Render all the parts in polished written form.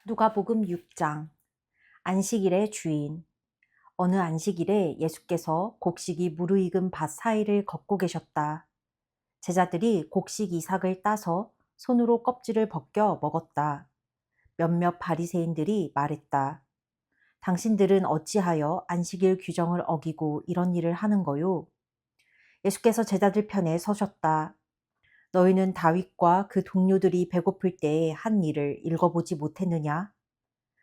누가복음 6장. 안식일의 주인. 어느 안식일에 예수께서 곡식이 무르익은 밭 사이를 걷고 계셨다. 제자들이 곡식 이삭을 따서 손으로 껍질을 벗겨 먹었다. 몇몇 바리새인들이 말했다. 당신들은 어찌하여 안식일 규정을 어기고 이런 일을 하는 거요? 예수께서 제자들 편에 서셨다. 너희는 다윗과 그 동료들이 배고플 때에 한 일을 읽어보지 못했느냐?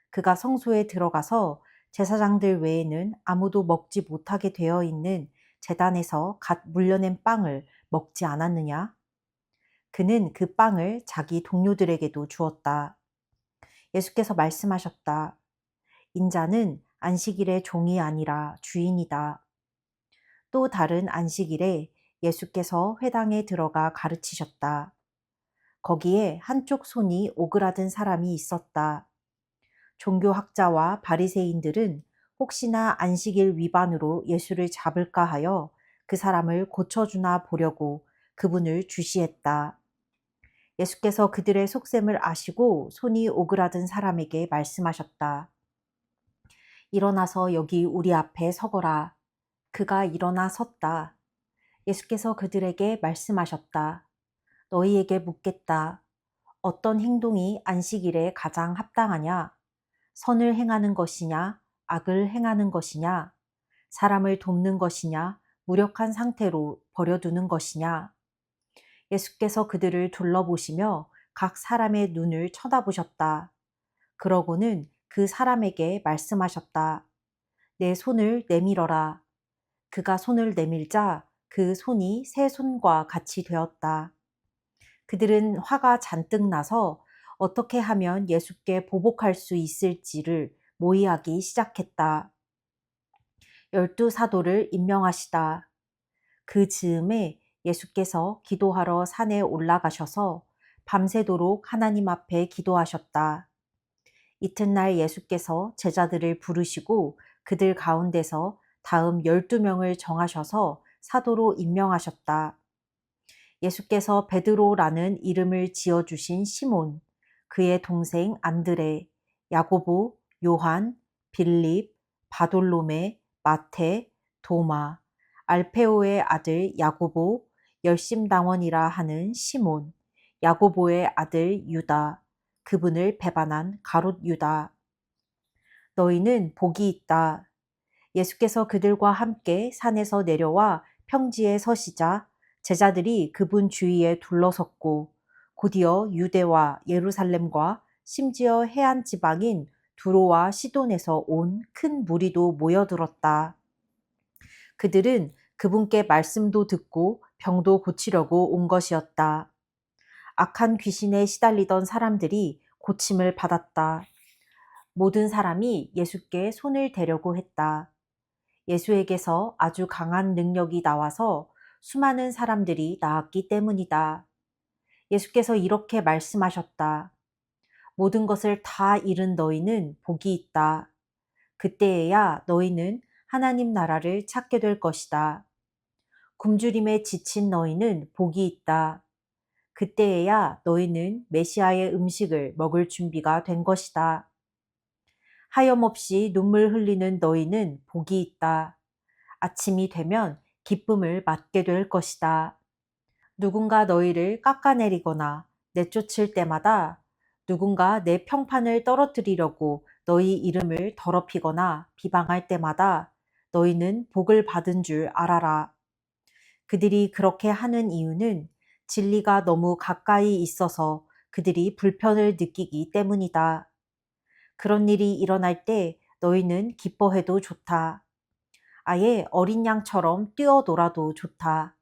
그가 성소에 들어가서 제사장들 외에는 아무도 먹지 못하게 되어 있는 제단에서 갓 물려낸 빵을 먹지 않았느냐? 그는 그 빵을 자기 동료들에게도 주었다. 예수께서 말씀하셨다. 인자는 안식일의 종이 아니라 주인이다. 또 다른 안식일에 예수께서 회당에 들어가 가르치셨다. 거기에 한쪽 손이 오그라든 사람이 있었다. 종교학자와 바리새인들은 혹시나 안식일 위반으로 예수를 잡을까 하여 그 사람을 고쳐주나 보려고 그분을 주시했다. 예수께서 그들의 속셈을 아시고 손이 오그라든 사람에게 말씀하셨다. 일어나서 여기 우리 앞에 서거라. 그가 일어나 섰다. 예수께서 그들에게 말씀하셨다. 너희에게 묻겠다. 어떤 행동이 안식일에 가장 합당하냐? 선을 행하는 것이냐, 악을 행하는 것이냐, 사람을 돕는 것이냐, 무력한 상태로 버려두는 것이냐. 예수께서 그들을 둘러보시며 각 사람의 눈을 쳐다보셨다. 그러고는 그 사람에게 말씀하셨다. 내 손을 내밀어라. 그가 손을 내밀자 그 손이 새 손과 같이 되었다. 그들은 화가 잔뜩 나서 어떻게 하면 예수께 보복할 수 있을지를 모의하기 시작했다. 12사도를 임명하시다. 그 즈음에 예수께서 기도하러 산에 올라가셔서 밤새도록 하나님 앞에 기도하셨다. 이튿날 예수께서 제자들을 부르시고 그들 가운데서 다음 12명을 정하셔서 사도로 임명하셨다. 예수께서 베드로라는 이름을 지어주신 시몬, 그의 동생 안드레, 야고보, 요한, 빌립, 바돌로메, 마테, 도마, 알페오의 아들 야고보, 열심당원이라 하는 시몬, 야고보의 아들 유다, 그분을 배반한 가롯 유다. 너희는 복이 있다. 예수께서 그들과 함께 산에서 내려와 평지에 서시자 제자들이 그분 주위에 둘러섰고 곧이어 유대와 예루살렘과 심지어 해안 지방인 두로와 시돈에서 온 큰 무리도 모여들었다. 그들은 그분께 말씀도 듣고 병도 고치려고 온 것이었다. 악한 귀신에 시달리던 사람들이 고침을 받았다. 모든 사람이 예수께 손을 대려고 했다. 예수에게서 아주 강한 능력이 나와서 수많은 사람들이 나았기 때문이다. 예수께서 이렇게 말씀하셨다. 모든 것을 다 잃은 너희는 복이 있다. 그때에야 너희는 하나님 나라를 찾게 될 것이다. 굶주림에 지친 너희는 복이 있다. 그때에야 너희는 메시아의 음식을 먹을 준비가 된 것이다. 하염없이 눈물 흘리는 너희는 복이 있다. 아침이 되면 기쁨을 맞게 될 것이다. 누군가 너희를 깎아내리거나 내쫓을 때마다 누군가 내 평판을 떨어뜨리려고 너희 이름을 더럽히거나 비방할 때마다 너희는 복을 받은 줄 알아라. 그들이 그렇게 하는 이유는 진리가 너무 가까이 있어서 그들이 불편을 느끼기 때문이다. 그런 일이 일어날 때 너희는 기뻐해도 좋다. 아예 어린 양처럼 뛰어놀아도 좋다.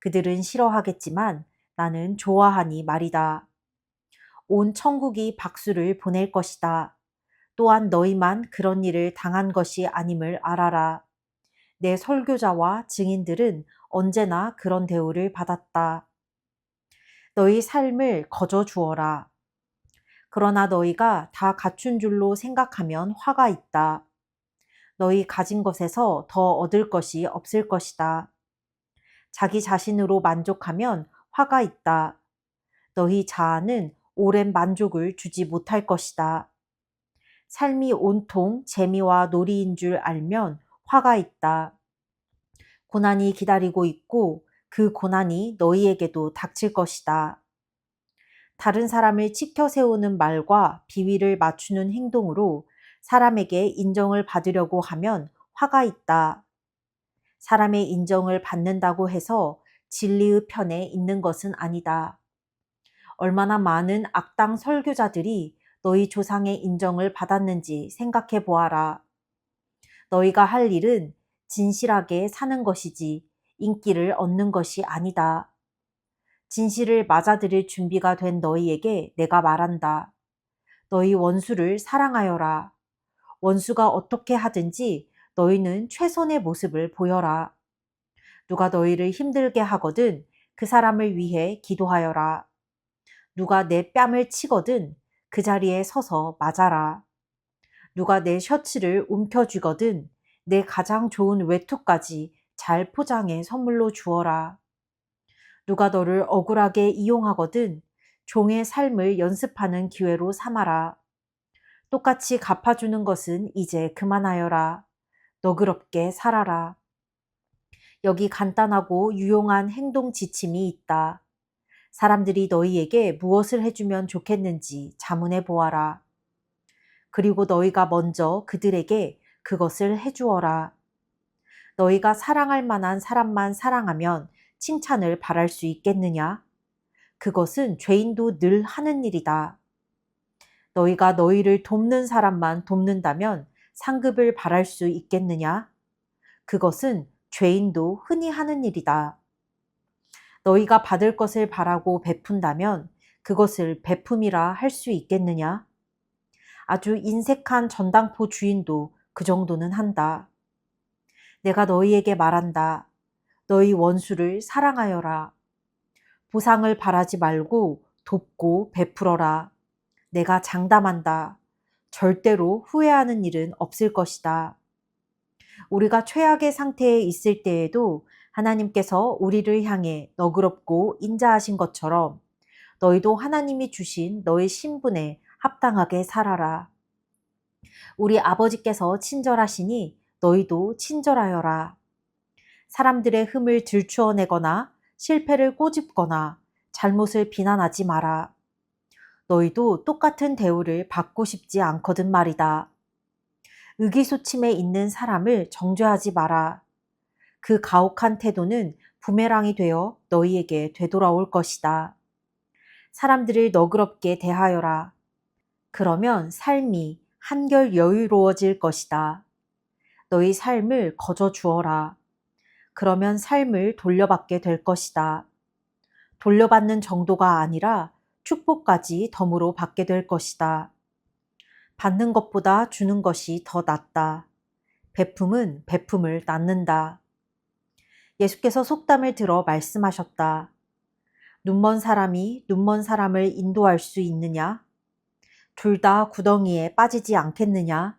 그들은 싫어하겠지만 나는 좋아하니 말이다. 온 천국이 박수를 보낼 것이다. 또한 너희만 그런 일을 당한 것이 아님을 알아라. 내 설교자와 증인들은 언제나 그런 대우를 받았다. 너희 삶을 거저 주어라. 그러나 너희가 다 갖춘 줄로 생각하면 화가 있다. 너희 가진 것에서 더 얻을 것이 없을 것이다. 자기 자신으로 만족하면 화가 있다. 너희 자아는 오랜 만족을 주지 못할 것이다. 삶이 온통 재미와 놀이인 줄 알면 화가 있다. 고난이 기다리고 있고 그 고난이 너희에게도 닥칠 것이다. 다른 사람을 치켜 세우는 말과 비위를 맞추는 행동으로 사람에게 인정을 받으려고 하면 화가 있다. 사람의 인정을 받는다고 해서 진리의 편에 있는 것은 아니다. 얼마나 많은 악당 설교자들이 너희 조상의 인정을 받았는지 생각해 보아라. 너희가 할 일은 진실하게 사는 것이지 인기를 얻는 것이 아니다. 진실을 맞아들일 준비가 된 너희에게 내가 말한다. 너희 원수를 사랑하여라. 원수가 어떻게 하든지 너희는 최선의 모습을 보여라. 누가 너희를 힘들게 하거든 그 사람을 위해 기도하여라. 누가 내 뺨을 치거든 그 자리에 서서 맞아라. 누가 내 셔츠를 움켜쥐거든 내 가장 좋은 외투까지 잘 포장해 선물로 주어라. 누가 너를 억울하게 이용하거든 종의 삶을 연습하는 기회로 삼아라. 똑같이 갚아주는 것은 이제 그만하여라. 너그럽게 살아라. 여기 간단하고 유용한 행동 지침이 있다. 사람들이 너희에게 무엇을 해주면 좋겠는지 자문해 보아라. 그리고 너희가 먼저 그들에게 그것을 해주어라. 너희가 사랑할 만한 사람만 사랑하면 칭찬을 바랄 수 있겠느냐? 그것은 죄인도 늘 하는 일이다. 너희가 너희를 돕는 사람만 돕는다면 상급을 바랄 수 있겠느냐? 그것은 죄인도 흔히 하는 일이다. 너희가 받을 것을 바라고 베푼다면 그것을 베품이라 할 수 있겠느냐? 아주 인색한 전당포 주인도 그 정도는 한다. 내가 너희에게 말한다. 너희 원수를 사랑하여라. 보상을 바라지 말고 돕고 베풀어라. 내가 장담한다. 절대로 후회하는 일은 없을 것이다. 우리가 최악의 상태에 있을 때에도 하나님께서 우리를 향해 너그럽고 인자하신 것처럼 너희도 하나님이 주신 너의 신분에 합당하게 살아라. 우리 아버지께서 친절하시니 너희도 친절하여라. 사람들의 흠을 들추어내거나 실패를 꼬집거나 잘못을 비난하지 마라. 너희도 똑같은 대우를 받고 싶지 않거든 말이다. 의기소침해 있는 사람을 정죄하지 마라. 그 가혹한 태도는 부메랑이 되어 너희에게 되돌아올 것이다. 사람들을 너그럽게 대하여라. 그러면 삶이 한결 여유로워질 것이다. 너희 삶을 거저 주어라. 그러면 삶을 돌려받게 될 것이다. 돌려받는 정도가 아니라 축복까지 덤으로 받게 될 것이다. 받는 것보다 주는 것이 더 낫다. 베품은 베품을 낳는다. 예수께서 속담을 들어 말씀하셨다. 눈먼 사람이 눈먼 사람을 인도할 수 있느냐? 둘 다 구덩이에 빠지지 않겠느냐?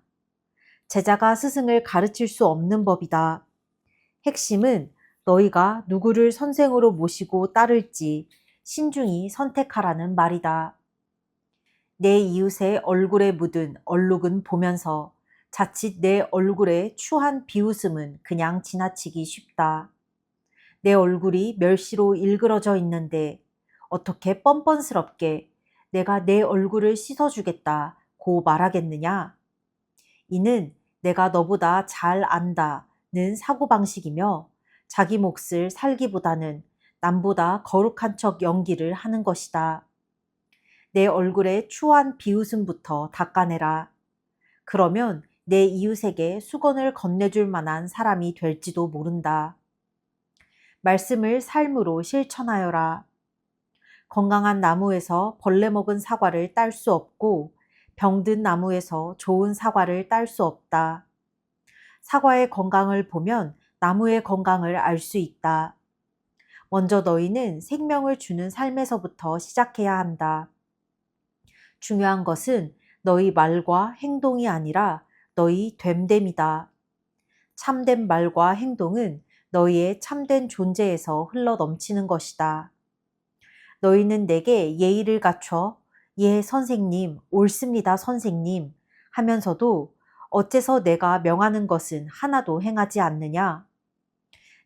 제자가 스승을 가르칠 수 없는 법이다. 핵심은 너희가 누구를 선생으로 모시고 따를지 신중히 선택하라는 말이다. 내 이웃의 얼굴에 묻은 얼룩은 보면서 자칫 내 얼굴에 추한 비웃음은 그냥 지나치기 쉽다. 내 얼굴이 멸시로 일그러져 있는데 어떻게 뻔뻔스럽게 내가 내 얼굴을 씻어주겠다고 말하겠느냐? 이는 내가 너보다 잘 안다는 사고방식이며 자기 몫을 살기보다는 남보다 거룩한 척 연기를 하는 것이다. 내 얼굴에 추한 비웃음부터 닦아내라. 그러면 내 이웃에게 수건을 건네줄 만한 사람이 될지도 모른다. 말씀을 삶으로 실천하여라. 건강한 나무에서 벌레 먹은 사과를 딸 수 없고 병든 나무에서 좋은 사과를 딸 수 없다. 사과의 건강을 보면 나무의 건강을 알 수 있다. 먼저 너희는 생명을 주는 삶에서부터 시작해야 한다. 중요한 것은 너희 말과 행동이 아니라 너희 됨됨이다. 참된 말과 행동은 너희의 참된 존재에서 흘러 넘치는 것이다. 너희는 내게 예의를 갖춰 예 선생님, 옳습니다 선생님 하면서도 어째서 내가 명하는 것은 하나도 행하지 않느냐?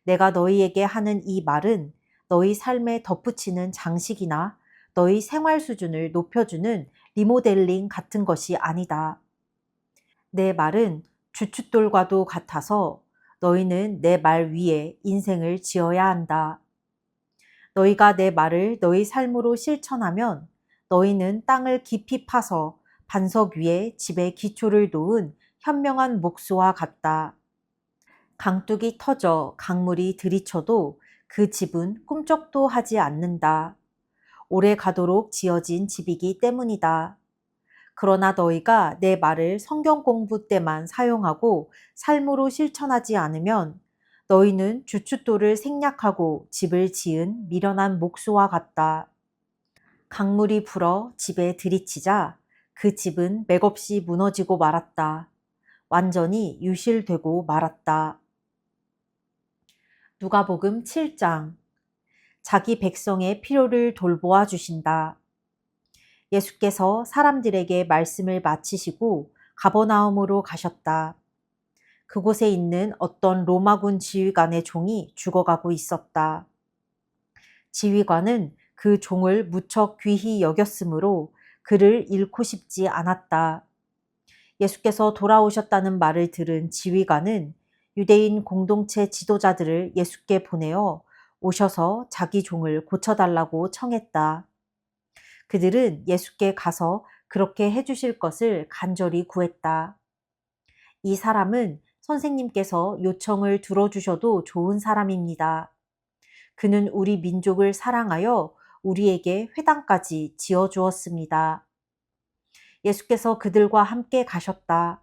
내가 너희에게 하는 이 말은 너희 삶에 덧붙이는 장식이나 너희 생활 수준을 높여주는 리모델링 같은 것이 아니다. 내 말은 주춧돌과도 같아서 너희는 내 말 위에 인생을 지어야 한다. 너희가 내 말을 너희 삶으로 실천하면 너희는 땅을 깊이 파서 반석 위에 집의 기초를 놓은 현명한 목수와 같다. 강둑이 터져 강물이 들이쳐도 그 집은 꿈쩍도 하지 않는다. 오래 가도록 지어진 집이기 때문이다. 그러나 너희가 내 말을 성경 공부 때만 사용하고 삶으로 실천하지 않으면 너희는 주춧돌을 생략하고 집을 지은 미련한 목수와 같다. 강물이 불어 집에 들이치자 그 집은 맥없이 무너지고 말았다. 완전히 유실되고 말았다. 누가복음 7장. 자기 백성의 필요를 돌보아 주신다. 예수께서 사람들에게 말씀을 마치시고 가버나움으로 가셨다. 그곳에 있는 어떤 로마군 지휘관의 종이 죽어가고 있었다. 지휘관은 그 종을 무척 귀히 여겼으므로 그를 잃고 싶지 않았다. 예수께서 돌아오셨다는 말을 들은 지휘관은 유대인 공동체 지도자들을 예수께 보내어 오셔서 자기 종을 고쳐달라고 청했다. 그들은 예수께 가서 그렇게 해주실 것을 간절히 구했다. 이 사람은 선생님께서 요청을 들어주셔도 좋은 사람입니다. 그는 우리 민족을 사랑하여 우리에게 회당까지 지어주었습니다. 예수께서 그들과 함께 가셨다.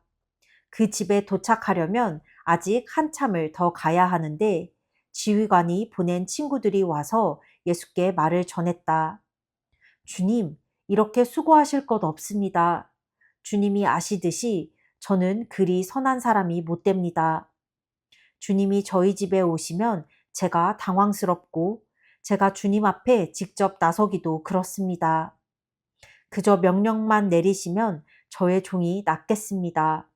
그 집에 도착하려면 아직 한참을 더 가야 하는데 지휘관이 보낸 친구들이 와서 예수께 말을 전했다. 주님, 이렇게 수고하실 것 없습니다. 주님이 아시듯이 저는 그리 선한 사람이 못 됩니다. 주님이 저희 집에 오시면 제가 당황스럽고 제가 주님 앞에 직접 나서기도 그렇습니다. 그저 명령만 내리시면 저의 종이 낫겠습니다.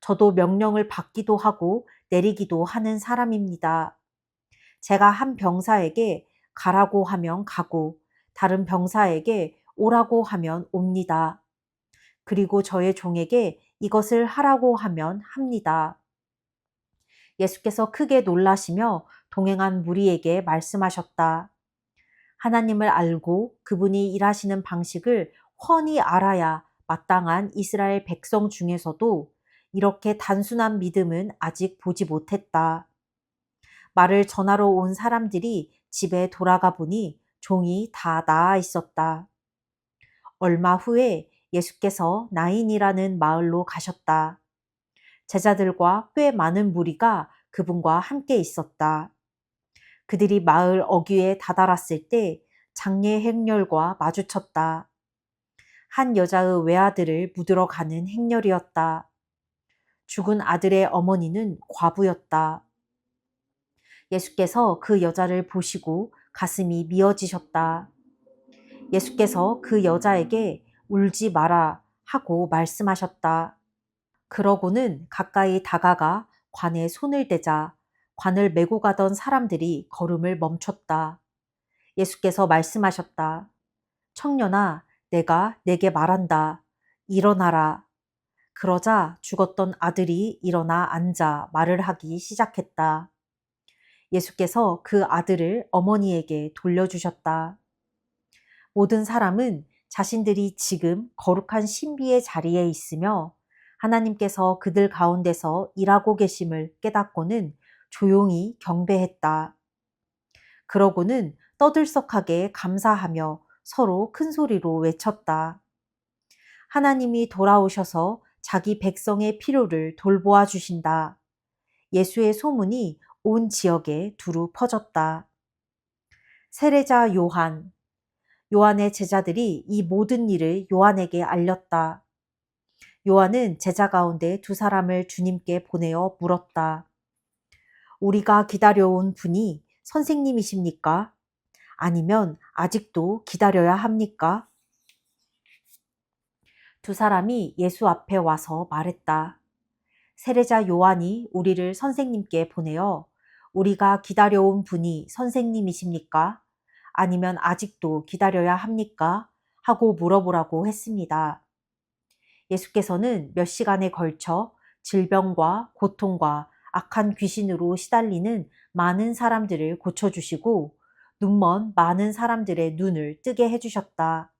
저도 명령을 받기도 하고 내리기도 하는 사람입니다. 제가 한 병사에게 가라고 하면 가고 다른 병사에게 오라고 하면 옵니다. 그리고 저의 종에게 이것을 하라고 하면 합니다. 예수께서 크게 놀라시며 동행한 무리에게 말씀하셨다. 하나님을 알고 그분이 일하시는 방식을 훤히 알아야 마땅한 이스라엘 백성 중에서도 이렇게 단순한 믿음은 아직 보지 못했다. 말을 전하러 온 사람들이 집에 돌아가 보니 종이 다 나아 있었다. 얼마 후에 예수께서 나인이라는 마을로 가셨다. 제자들과 꽤 많은 무리가 그분과 함께 있었다. 그들이 마을 어귀에 다다랐을 때 장례 행렬과 마주쳤다. 한 여자의 외아들을 묻으러 가는 행렬이었다. 죽은 아들의 어머니는 과부였다. 예수께서 그 여자를 보시고 가슴이 미어지셨다. 예수께서 그 여자에게 울지 마라 하고 말씀하셨다. 그러고는 가까이 다가가 관에 손을 대자 관을 메고 가던 사람들이 걸음을 멈췄다. 예수께서 말씀하셨다. 청년아, 내가 내게 말한다. 일어나라. 그러자 죽었던 아들이 일어나 앉아 말을 하기 시작했다. 예수께서 그 아들을 어머니에게 돌려주셨다. 모든 사람은 자신들이 지금 거룩한 신비의 자리에 있으며 하나님께서 그들 가운데서 일하고 계심을 깨닫고는 조용히 경배했다. 그러고는 떠들썩하게 감사하며 서로 큰 소리로 외쳤다. 하나님이 돌아오셔서 자기 백성의 필요를 돌보아 주신다. 예수의 소문이 온 지역에 두루 퍼졌다. 세례자 요한. 요한의 제자들이 이 모든 일을 요한에게 알렸다. 요한은 제자 가운데 두 사람을 주님께 보내어 물었다. 우리가 기다려온 분이 선생님이십니까? 아니면 아직도 기다려야 합니까? 두 사람이 예수 앞에 와서 말했다. 세례자 요한이 우리를 선생님께 보내어 우리가 기다려온 분이 선생님이십니까? 아니면 아직도 기다려야 합니까? 하고 물어보라고 했습니다. 예수께서는 몇 시간에 걸쳐 질병과 고통과 악한 귀신으로 시달리는 많은 사람들을 고쳐주시고 눈먼 많은 사람들의 눈을 뜨게 해주셨다.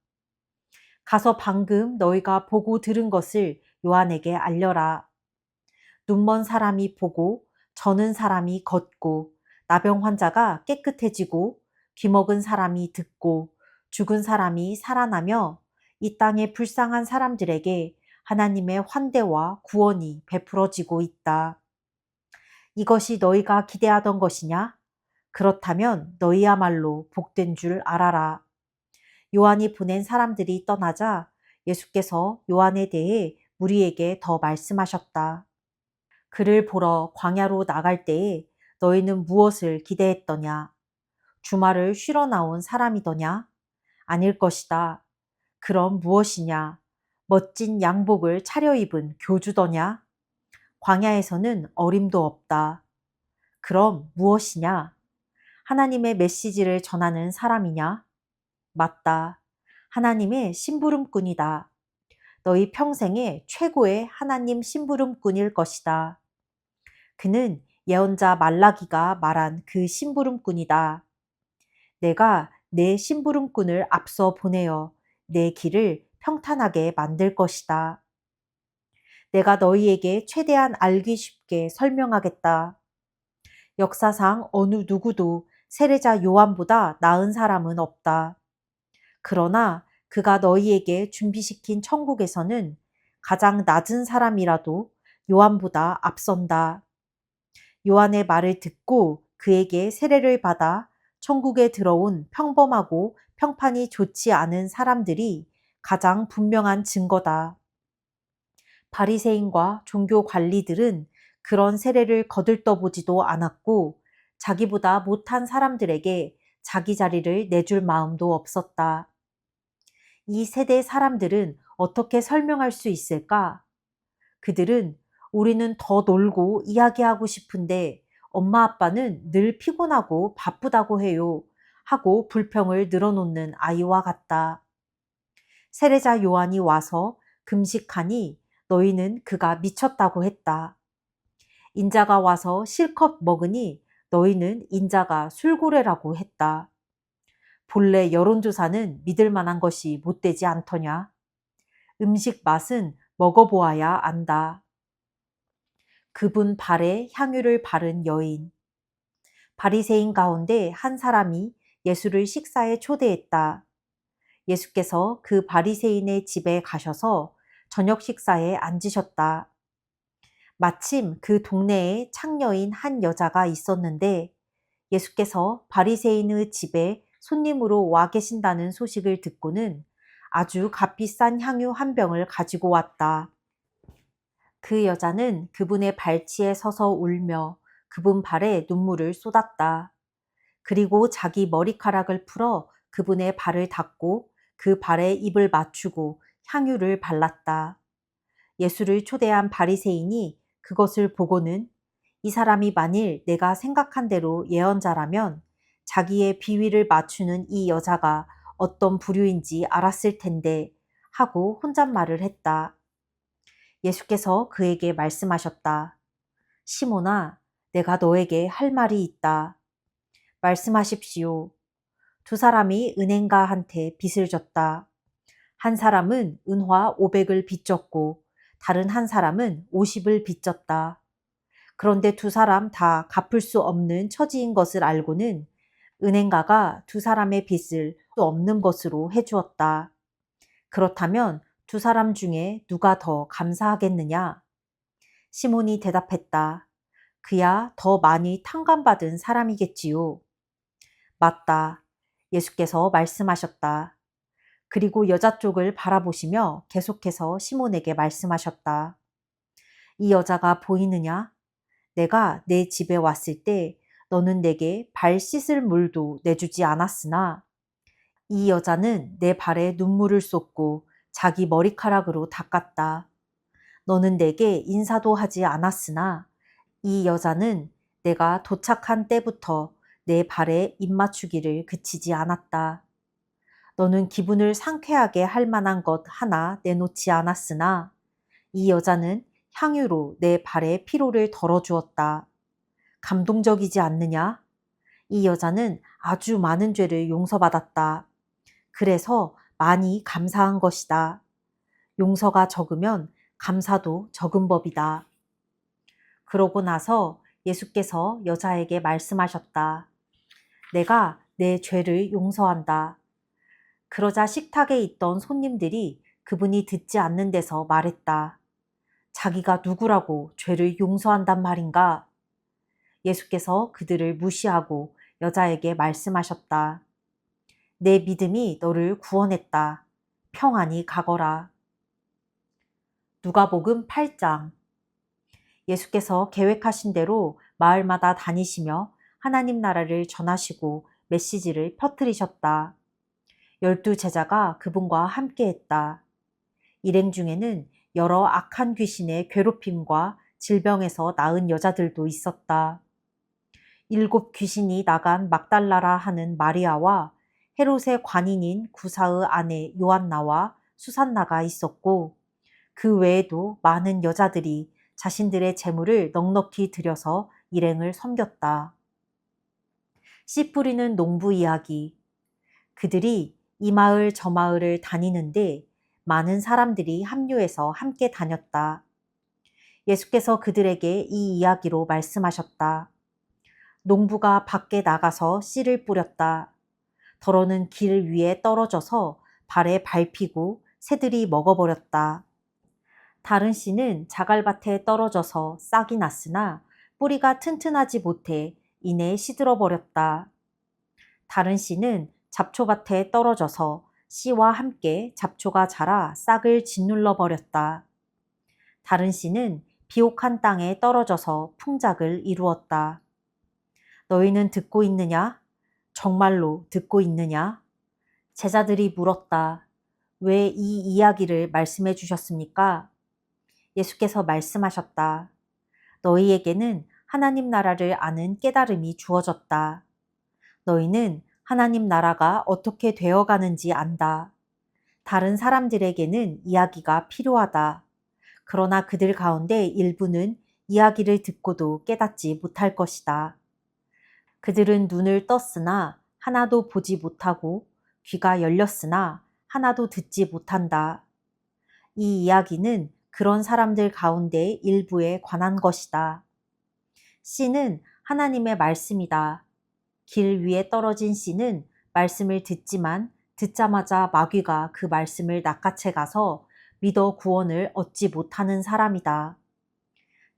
가서 방금 너희가 보고 들은 것을 요한에게 알려라. 눈먼 사람이 보고 저는 사람이 걷고 나병 환자가 깨끗해지고 귀먹은 사람이 듣고 죽은 사람이 살아나며 이 땅의 불쌍한 사람들에게 하나님의 환대와 구원이 베풀어지고 있다. 이것이 너희가 기대하던 것이냐? 그렇다면 너희야말로 복된 줄 알아라. 요한이 보낸 사람들이 떠나자 예수께서 요한에 대해 무리에게 더 말씀하셨다. 그를 보러 광야로 나갈 때에 너희는 무엇을 기대했더냐? 주말을 쉬러 나온 사람이더냐? 아닐 것이다. 그럼 무엇이냐? 멋진 양복을 차려입은 교주더냐? 광야에서는 어림도 없다. 그럼 무엇이냐? 하나님의 메시지를 전하는 사람이냐? 맞다. 하나님의 심부름꾼이다. 너희 평생의 최고의 하나님 심부름꾼일 것이다. 그는 예언자 말라기가 말한 그 심부름꾼이다. 내가 내 심부름꾼을 앞서 보내어 내 길을 평탄하게 만들 것이다. 내가 너희에게 최대한 알기 쉽게 설명하겠다. 역사상 어느 누구도 세례자 요한보다 나은 사람은 없다. 그러나 그가 너희에게 준비시킨 천국에서는 가장 낮은 사람이라도 요한보다 앞선다. 요한의 말을 듣고 그에게 세례를 받아 천국에 들어온 평범하고 평판이 좋지 않은 사람들이 가장 분명한 증거다. 바리새인과 종교 관리들은 그런 세례를 거들떠보지도 않았고 자기보다 못한 사람들에게 자기 자리를 내줄 마음도 없었다. 이 세대 사람들은 어떻게 설명할 수 있을까? 그들은 우리는 더 놀고 이야기하고 싶은데 엄마 아빠는 늘 피곤하고 바쁘다고 해요. 하고 불평을 늘어놓는 아이와 같다. 세례자 요한이 와서 금식하니 너희는 그가 미쳤다고 했다. 인자가 와서 실컷 먹으니 너희는 인자가 술고래라고 했다. 본래 여론조사는 믿을 만한 것이 못되지 않더냐? 음식 맛은 먹어보아야 안다. 그분 발에 향유를 바른 여인. 바리새인 가운데 한 사람이 예수를 식사에 초대했다. 예수께서 그 바리새인의 집에 가셔서 저녁 식사에 앉으셨다. 마침 그 동네에 창녀인 한 여자가 있었는데 예수께서 바리새인의 집에 손님으로 와 계신다는 소식을 듣고는 아주 값비싼 향유 한 병을 가지고 왔다. 그 여자는 그분의 발치에 서서 울며 그분 발에 눈물을 쏟았다. 그리고 자기 머리카락을 풀어 그분의 발을 닦고 그 발에 입을 맞추고 향유를 발랐다. 예수를 초대한 바리새인이 그것을 보고는 이 사람이 만일 내가 생각한 대로 예언자라면 자기의 비위를 맞추는 이 여자가 어떤 부류인지 알았을 텐데 하고 혼잣말을 했다. 예수께서 그에게 말씀하셨다. 시몬아, 내가 너에게 할 말이 있다. 말씀하십시오. 두 사람이 은행가한테 빚을 졌다. 한 사람은 은화 500을 빚졌고 다른 한 사람은 50을 빚졌다. 그런데 두 사람 다 갚을 수 없는 처지인 것을 알고는 은행가가 두 사람의 빚을 수 없는 것으로 해주었다. 그렇다면 두 사람 중에 누가 더 감사하겠느냐? 시몬이 대답했다. 그야 더 많이 탕감받은 사람이겠지요. 맞다. 예수께서 말씀하셨다. 그리고 여자 쪽을 바라보시며 계속해서 시몬에게 말씀하셨다. 이 여자가 보이느냐? 내가 내 집에 왔을 때 너는 내게 발 씻을 물도 내주지 않았으나 이 여자는 내 발에 눈물을 쏟고 자기 머리카락으로 닦았다. 너는 내게 인사도 하지 않았으나 이 여자는 내가 도착한 때부터 내 발에 입맞추기를 그치지 않았다. 너는 기분을 상쾌하게 할 만한 것 하나 내놓지 않았으나 이 여자는 향유로 내 발에 피로를 덜어주었다. 감동적이지 않느냐? 이 여자는 아주 많은 죄를 용서받았다. 그래서 많이 감사한 것이다. 용서가 적으면 감사도 적은 법이다. 그러고 나서 예수께서 여자에게 말씀하셨다. 내가 내 죄를 용서한다. 그러자 식탁에 있던 손님들이 그분이 듣지 않는 데서 말했다. 자기가 누구라고 죄를 용서한단 말인가? 예수께서 그들을 무시하고 여자에게 말씀하셨다. 내 믿음이 너를 구원했다. 평안히 가거라. 누가복음 8장. 예수께서 계획하신 대로 마을마다 다니시며 하나님 나라를 전하시고 메시지를 퍼뜨리셨다. 12 제자가 그분과 함께했다. 일행 중에는 여러 악한 귀신의 괴롭힘과 질병에서 나은 여자들도 있었다. 7 귀신이 나간 막달라라 하는 마리아와 헤롯의 관인인 구사의 아내 요한나와 수산나가 있었고 그 외에도 많은 여자들이 자신들의 재물을 넉넉히 들여서 일행을 섬겼다. 씨 뿌리는 농부 이야기. 그들이 이 마을 저 마을을 다니는데 많은 사람들이 합류해서 함께 다녔다. 예수께서 그들에게 이 이야기로 말씀하셨다. 농부가 밖에 나가서 씨를 뿌렸다. 더러는 길 위에 떨어져서 발에 밟히고 새들이 먹어버렸다. 다른 씨는 자갈밭에 떨어져서 싹이 났으나 뿌리가 튼튼하지 못해 이내 시들어 버렸다. 다른 씨는 잡초밭에 떨어져서 씨와 함께 잡초가 자라 싹을 짓눌러 버렸다. 다른 씨는 비옥한 땅에 떨어져서 풍작을 이루었다. 너희는 듣고 있느냐? 정말로 듣고 있느냐? 제자들이 물었다. 왜 이 이야기를 말씀해 주셨습니까? 예수께서 말씀하셨다. 너희에게는 하나님 나라를 아는 깨달음이 주어졌다. 너희는 하나님 나라가 어떻게 되어가는지 안다. 다른 사람들에게는 이야기가 필요하다. 그러나 그들 가운데 일부는 이야기를 듣고도 깨닫지 못할 것이다. 그들은 눈을 떴으나 하나도 보지 못하고 귀가 열렸으나 하나도 듣지 못한다. 이 이야기는 그런 사람들 가운데 일부에 관한 것이다. 씨는 하나님의 말씀이다. 길 위에 떨어진 씨는 말씀을 듣지만 듣자마자 마귀가 그 말씀을 낚아채 가서 믿어 구원을 얻지 못하는 사람이다.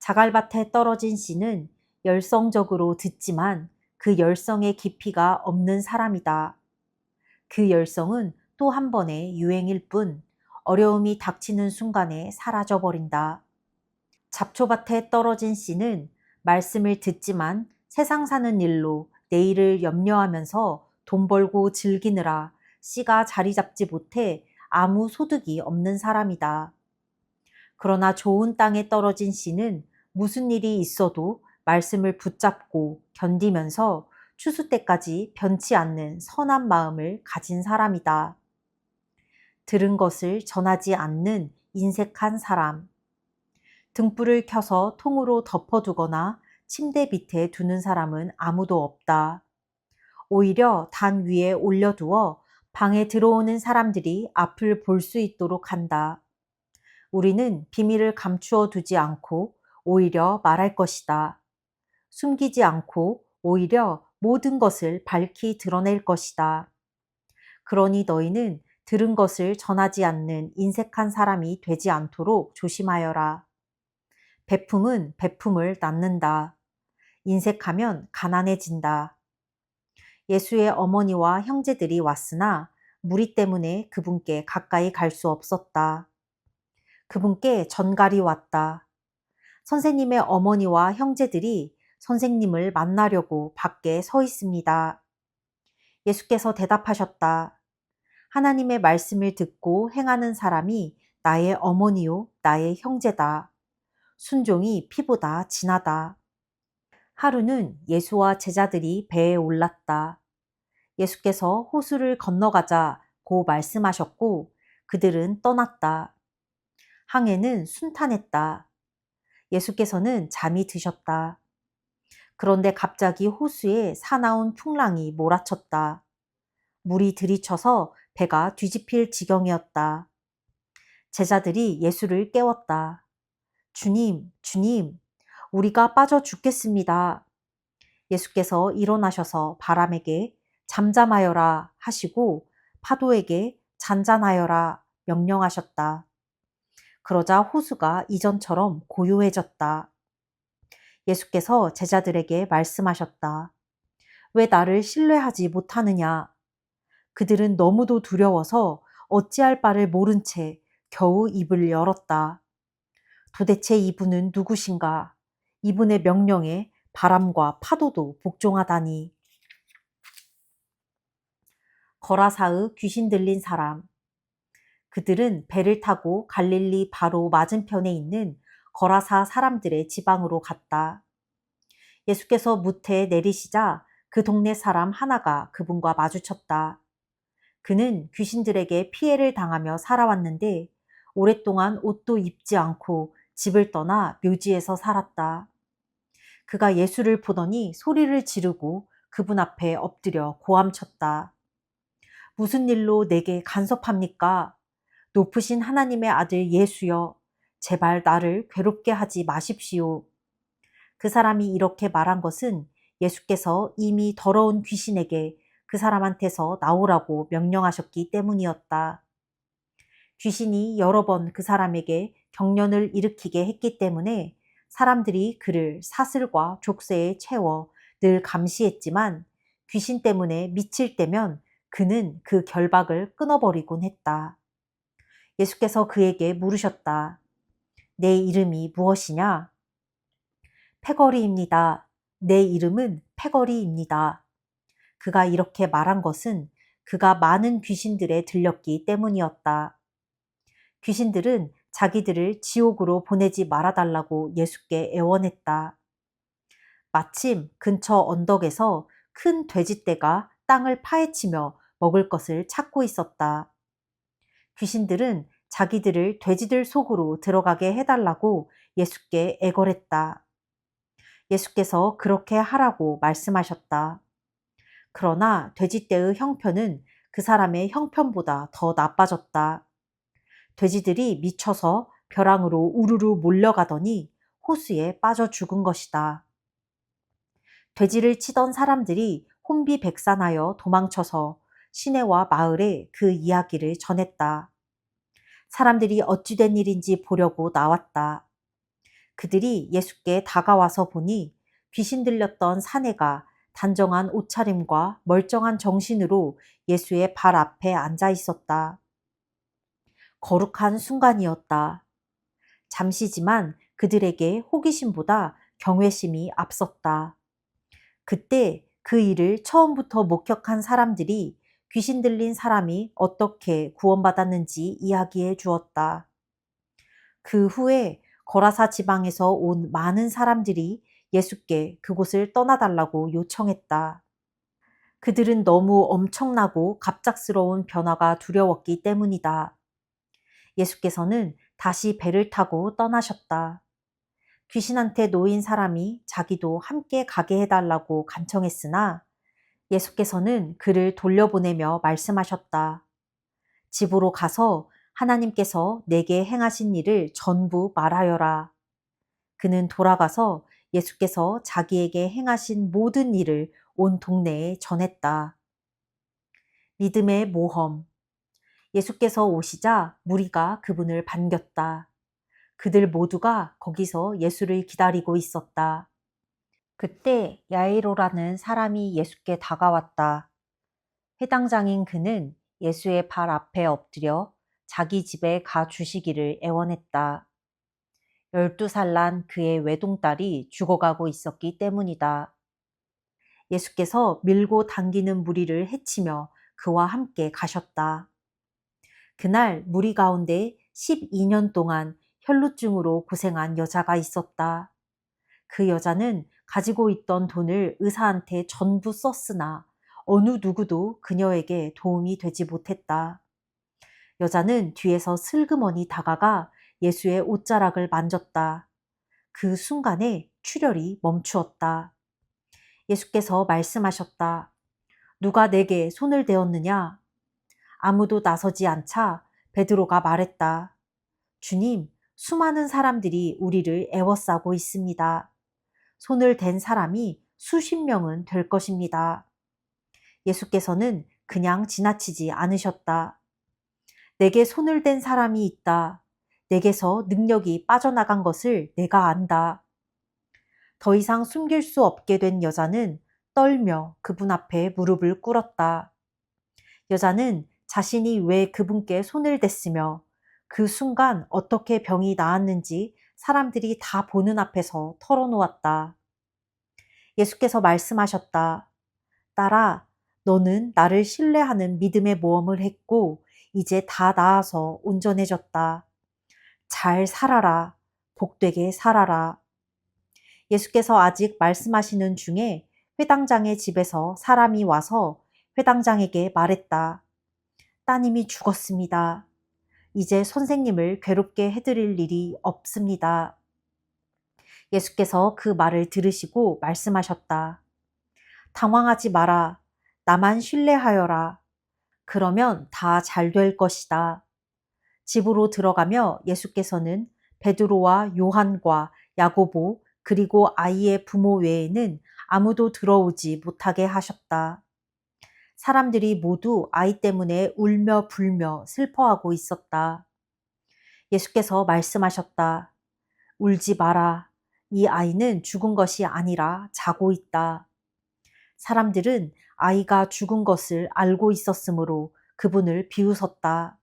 자갈밭에 떨어진 씨는 열성적으로 듣지만 그 열성의 깊이가 없는 사람이다. 그 열성은 또 한 번의 유행일 뿐 어려움이 닥치는 순간에 사라져버린다. 잡초밭에 떨어진 씨는 말씀을 듣지만 세상 사는 일로 내일을 염려하면서 돈 벌고 즐기느라 씨가 자리 잡지 못해 아무 소득이 없는 사람이다. 그러나 좋은 땅에 떨어진 씨는 무슨 일이 있어도 말씀을 붙잡고 견디면서 추수 때까지 변치 않는 선한 마음을 가진 사람이다. 들은 것을 전하지 않는 인색한 사람. 등불을 켜서 통으로 덮어두거나 침대 밑에 두는 사람은 아무도 없다. 오히려 단 위에 올려두어 방에 들어오는 사람들이 앞을 볼 수 있도록 한다. 우리는 비밀을 감추어 두지 않고 오히려 말할 것이다. 숨기지 않고 오히려 모든 것을 밝히 드러낼 것이다. 그러니 너희는 들은 것을 전하지 않는 인색한 사람이 되지 않도록 조심하여라. 베품은 베품을 낳는다. 인색하면 가난해진다. 예수의 어머니와 형제들이 왔으나 무리 때문에 그분께 가까이 갈 수 없었다. 그분께 전갈이 왔다. 선생님의 어머니와 형제들이 선생님을 만나려고 밖에 서 있습니다. 예수께서 대답하셨다. 하나님의 말씀을 듣고 행하는 사람이 나의 어머니요, 나의 형제다. 순종이 피보다 진하다. 하루는 예수와 제자들이 배에 올랐다. 예수께서 호수를 건너가자고 말씀하셨고 그들은 떠났다. 항해는 순탄했다. 예수께서는 잠이 드셨다. 그런데 갑자기 호수에 사나운 풍랑이 몰아쳤다. 물이 들이쳐서 배가 뒤집힐 지경이었다. 제자들이 예수를 깨웠다. 주님, 주님, 우리가 빠져 죽겠습니다. 예수께서 일어나셔서 바람에게 잠잠하여라 하시고 파도에게 잔잔하여라 명령하셨다. 그러자 호수가 이전처럼 고요해졌다. 예수께서 제자들에게 말씀하셨다. 왜 나를 신뢰하지 못하느냐? 그들은 너무도 두려워서 어찌할 바를 모른 채 겨우 입을 열었다. 도대체 이분은 누구신가? 이분의 명령에 바람과 파도도 복종하다니. 거라사의 귀신 들린 사람. 그들은 배를 타고 갈릴리 바로 맞은편에 있는 거라사 사람들의 지방으로 갔다. 예수께서 무태에 내리시자 그 동네 사람 하나가 그분과 마주쳤다. 그는 귀신들에게 피해를 당하며 살아왔는데 오랫동안 옷도 입지 않고 집을 떠나 묘지에서 살았다. 그가 예수를 보더니 소리를 지르고 그분 앞에 엎드려 고함쳤다. 무슨 일로 내게 간섭합니까? 높으신 하나님의 아들 예수여, 제발 나를 괴롭게 하지 마십시오. 그 사람이 이렇게 말한 것은 예수께서 이미 더러운 귀신에게 그 사람한테서 나오라고 명령하셨기 때문이었다. 귀신이 여러 번 그 사람에게 경련을 일으키게 했기 때문에 사람들이 그를 사슬과 족쇄에 채워 늘 감시했지만 귀신 때문에 미칠 때면 그는 그 결박을 끊어버리곤 했다. 예수께서 그에게 물으셨다. 내 이름이 무엇이냐? 패거리입니다. 내 이름은 패거리입니다. 그가 이렇게 말한 것은 그가 많은 귀신들에 들렸기 때문이었다. 귀신들은 자기들을 지옥으로 보내지 말아달라고 예수께 애원했다. 마침 근처 언덕에서 큰 돼지떼가 땅을 파헤치며 먹을 것을 찾고 있었다. 귀신들은 자기들을 돼지들 속으로 들어가게 해달라고 예수께 애걸했다. 예수께서 그렇게 하라고 말씀하셨다. 그러나 돼지떼의 형편은 그 사람의 형편보다 더 나빠졌다. 돼지들이 미쳐서 벼랑으로 우르르 몰려가더니 호수에 빠져 죽은 것이다. 돼지를 치던 사람들이 혼비백산하여 도망쳐서 시내와 마을에 그 이야기를 전했다. 사람들이 어찌된 일인지 보려고 나왔다. 그들이 예수께 다가와서 보니 귀신 들렸던 사내가 단정한 옷차림과 멀쩡한 정신으로 예수의 발 앞에 앉아 있었다. 거룩한 순간이었다. 잠시지만 그들에게 호기심보다 경외심이 앞섰다. 그때 그 일을 처음부터 목격한 사람들이 귀신 들린 사람이 어떻게 구원받았는지 이야기해 주었다. 그 후에 거라사 지방에서 온 많은 사람들이 예수께 그곳을 떠나달라고 요청했다. 그들은 너무 엄청나고 갑작스러운 변화가 두려웠기 때문이다. 예수께서는 다시 배를 타고 떠나셨다. 귀신한테 놓인 사람이 자기도 함께 가게 해달라고 간청했으나 예수께서는 그를 돌려보내며 말씀하셨다. 집으로 가서 하나님께서 내게 행하신 일을 전부 말하여라. 그는 돌아가서 예수께서 자기에게 행하신 모든 일을 온 동네에 전했다. 믿음의 모험. 예수께서 오시자 무리가 그분을 반겼다. 그들 모두가 거기서 예수를 기다리고 있었다. 그때 야이로라는 사람이 예수께 다가왔다. 회당장인 그는 예수의 발 앞에 엎드려 자기 집에 가 주시기를 애원했다. 12살 난 그의 외동딸이 죽어가고 있었기 때문이다. 예수께서 밀고 당기는 무리를 해치며 그와 함께 가셨다. 그날 무리 가운데 12년 동안 혈루증으로 고생한 여자가 있었다. 그 여자는 가지고 있던 돈을 의사한테 전부 썼으나 어느 누구도 그녀에게 도움이 되지 못했다. 여자는 뒤에서 슬그머니 다가가 예수의 옷자락을 만졌다. 그 순간에 출혈이 멈추었다. 예수께서 말씀하셨다. 누가 내게 손을 대었느냐? 아무도 나서지 않자 베드로가 말했다. 주님, 수많은 사람들이 우리를 애워싸고 있습니다. 손을 댄 사람이 수십 명은 될 것입니다. 예수께서는 그냥 지나치지 않으셨다. 내게 손을 댄 사람이 있다. 내게서 능력이 빠져나간 것을 내가 안다. 더 이상 숨길 수 없게 된 여자는 떨며 그분 앞에 무릎을 꿇었다. 여자는 자신이 왜 그분께 손을 댔으며 그 순간 어떻게 병이 나았는지 사람들이 다 보는 앞에서 털어놓았다. 예수께서 말씀하셨다. 딸아, 너는 나를 신뢰하는 믿음의 모험을 했고 이제 다 나아서 온전해졌다. 잘 살아라. 복되게 살아라. 예수께서 아직 말씀하시는 중에 회당장의 집에서 사람이 와서 회당장에게 말했다. 따님이 죽었습니다. 이제 선생님을 괴롭게 해드릴 일이 없습니다. 예수께서 그 말을 들으시고 말씀하셨다. 당황하지 마라. 나만 신뢰하여라. 그러면 다 잘 될 것이다. 집으로 들어가며 예수께서는 베드로와 요한과 야고보 그리고 아이의 부모 외에는 아무도 들어오지 못하게 하셨다. 사람들이 모두 아이 때문에 울며 불며 슬퍼하고 있었다. 예수께서 말씀하셨다. 울지 마라. 이 아이는 죽은 것이 아니라 자고 있다. 사람들은 아이가 죽은 것을 알고 있었으므로 그분을 비웃었다.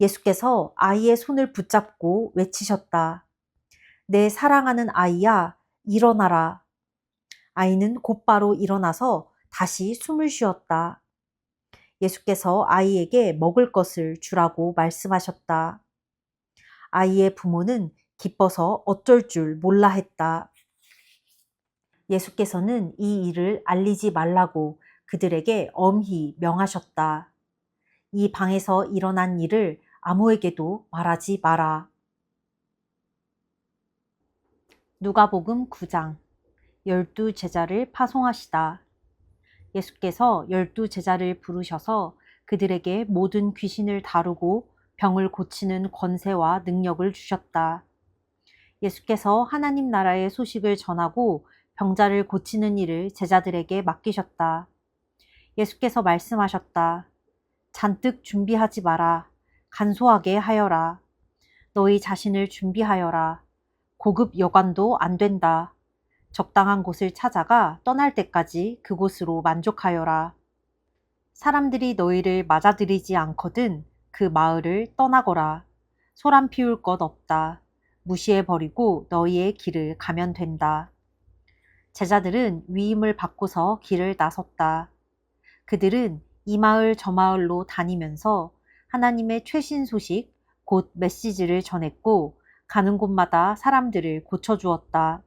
예수께서 아이의 손을 붙잡고 외치셨다. 내 사랑하는 아이야, 일어나라. 아이는 곧바로 일어나서 다시 숨을 쉬었다. 예수께서 아이에게 먹을 것을 주라고 말씀하셨다. 아이의 부모는 기뻐서 어쩔 줄 몰라 했다. 예수께서는 이 일을 알리지 말라고 그들에게 엄히 명하셨다. 이 방에서 일어난 일을 아무에게도 말하지 마라. 누가복음 9장 12 제자를 파송하시다. 예수께서 12 제자를 부르셔서 그들에게 모든 귀신을 다루고 병을 고치는 권세와 능력을 주셨다. 예수께서 하나님 나라의 소식을 전하고 병자를 고치는 일을 제자들에게 맡기셨다. 예수께서 말씀하셨다. 잔뜩 준비하지 마라. 간소하게 하여라. 너희 자신을 준비하여라. 고급 여관도 안 된다. 적당한 곳을 찾아가 떠날 때까지 그곳으로 만족하여라. 사람들이 너희를 맞아들이지 않거든 그 마을을 떠나거라. 소란 피울 것 없다. 무시해버리고 너희의 길을 가면 된다. 제자들은 위임을 받고서 길을 나섰다. 그들은 이 마을 저 마을로 다니면서 하나님의 최신 소식, 곧 메시지를 전했고 가는 곳마다 사람들을 고쳐주었다.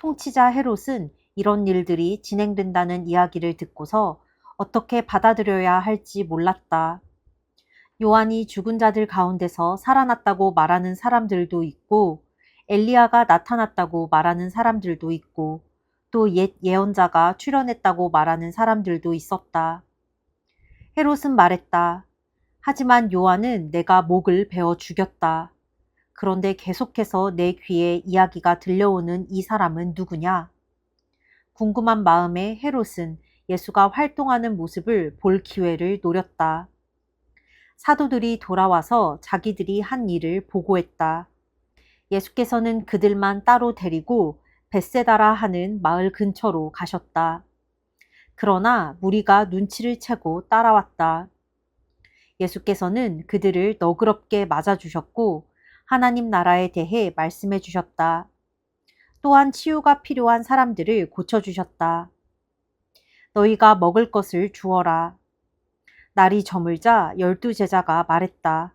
통치자 헤롯은 이런 일들이 진행된다는 이야기를 듣고서 어떻게 받아들여야 할지 몰랐다. 요한이 죽은 자들 가운데서 살아났다고 말하는 사람들도 있고 엘리야가 나타났다고 말하는 사람들도 있고 또 옛 예언자가 출현했다고 말하는 사람들도 있었다. 헤롯은 말했다. 하지만 요한은 내가 목을 베어 죽였다. 그런데 계속해서 내 귀에 이야기가 들려오는 이 사람은 누구냐? 궁금한 마음에 헤롯은 예수가 활동하는 모습을 볼 기회를 노렸다. 사도들이 돌아와서 자기들이 한 일을 보고했다. 예수께서는 그들만 따로 데리고 벳세다라 하는 마을 근처로 가셨다. 그러나 무리가 눈치를 채고 따라왔다. 예수께서는 그들을 너그럽게 맞아주셨고 하나님 나라에 대해 말씀해 주셨다. 또한 치유가 필요한 사람들을 고쳐주셨다. 너희가 먹을 것을 주어라. 날이 저물자 12제자가 말했다.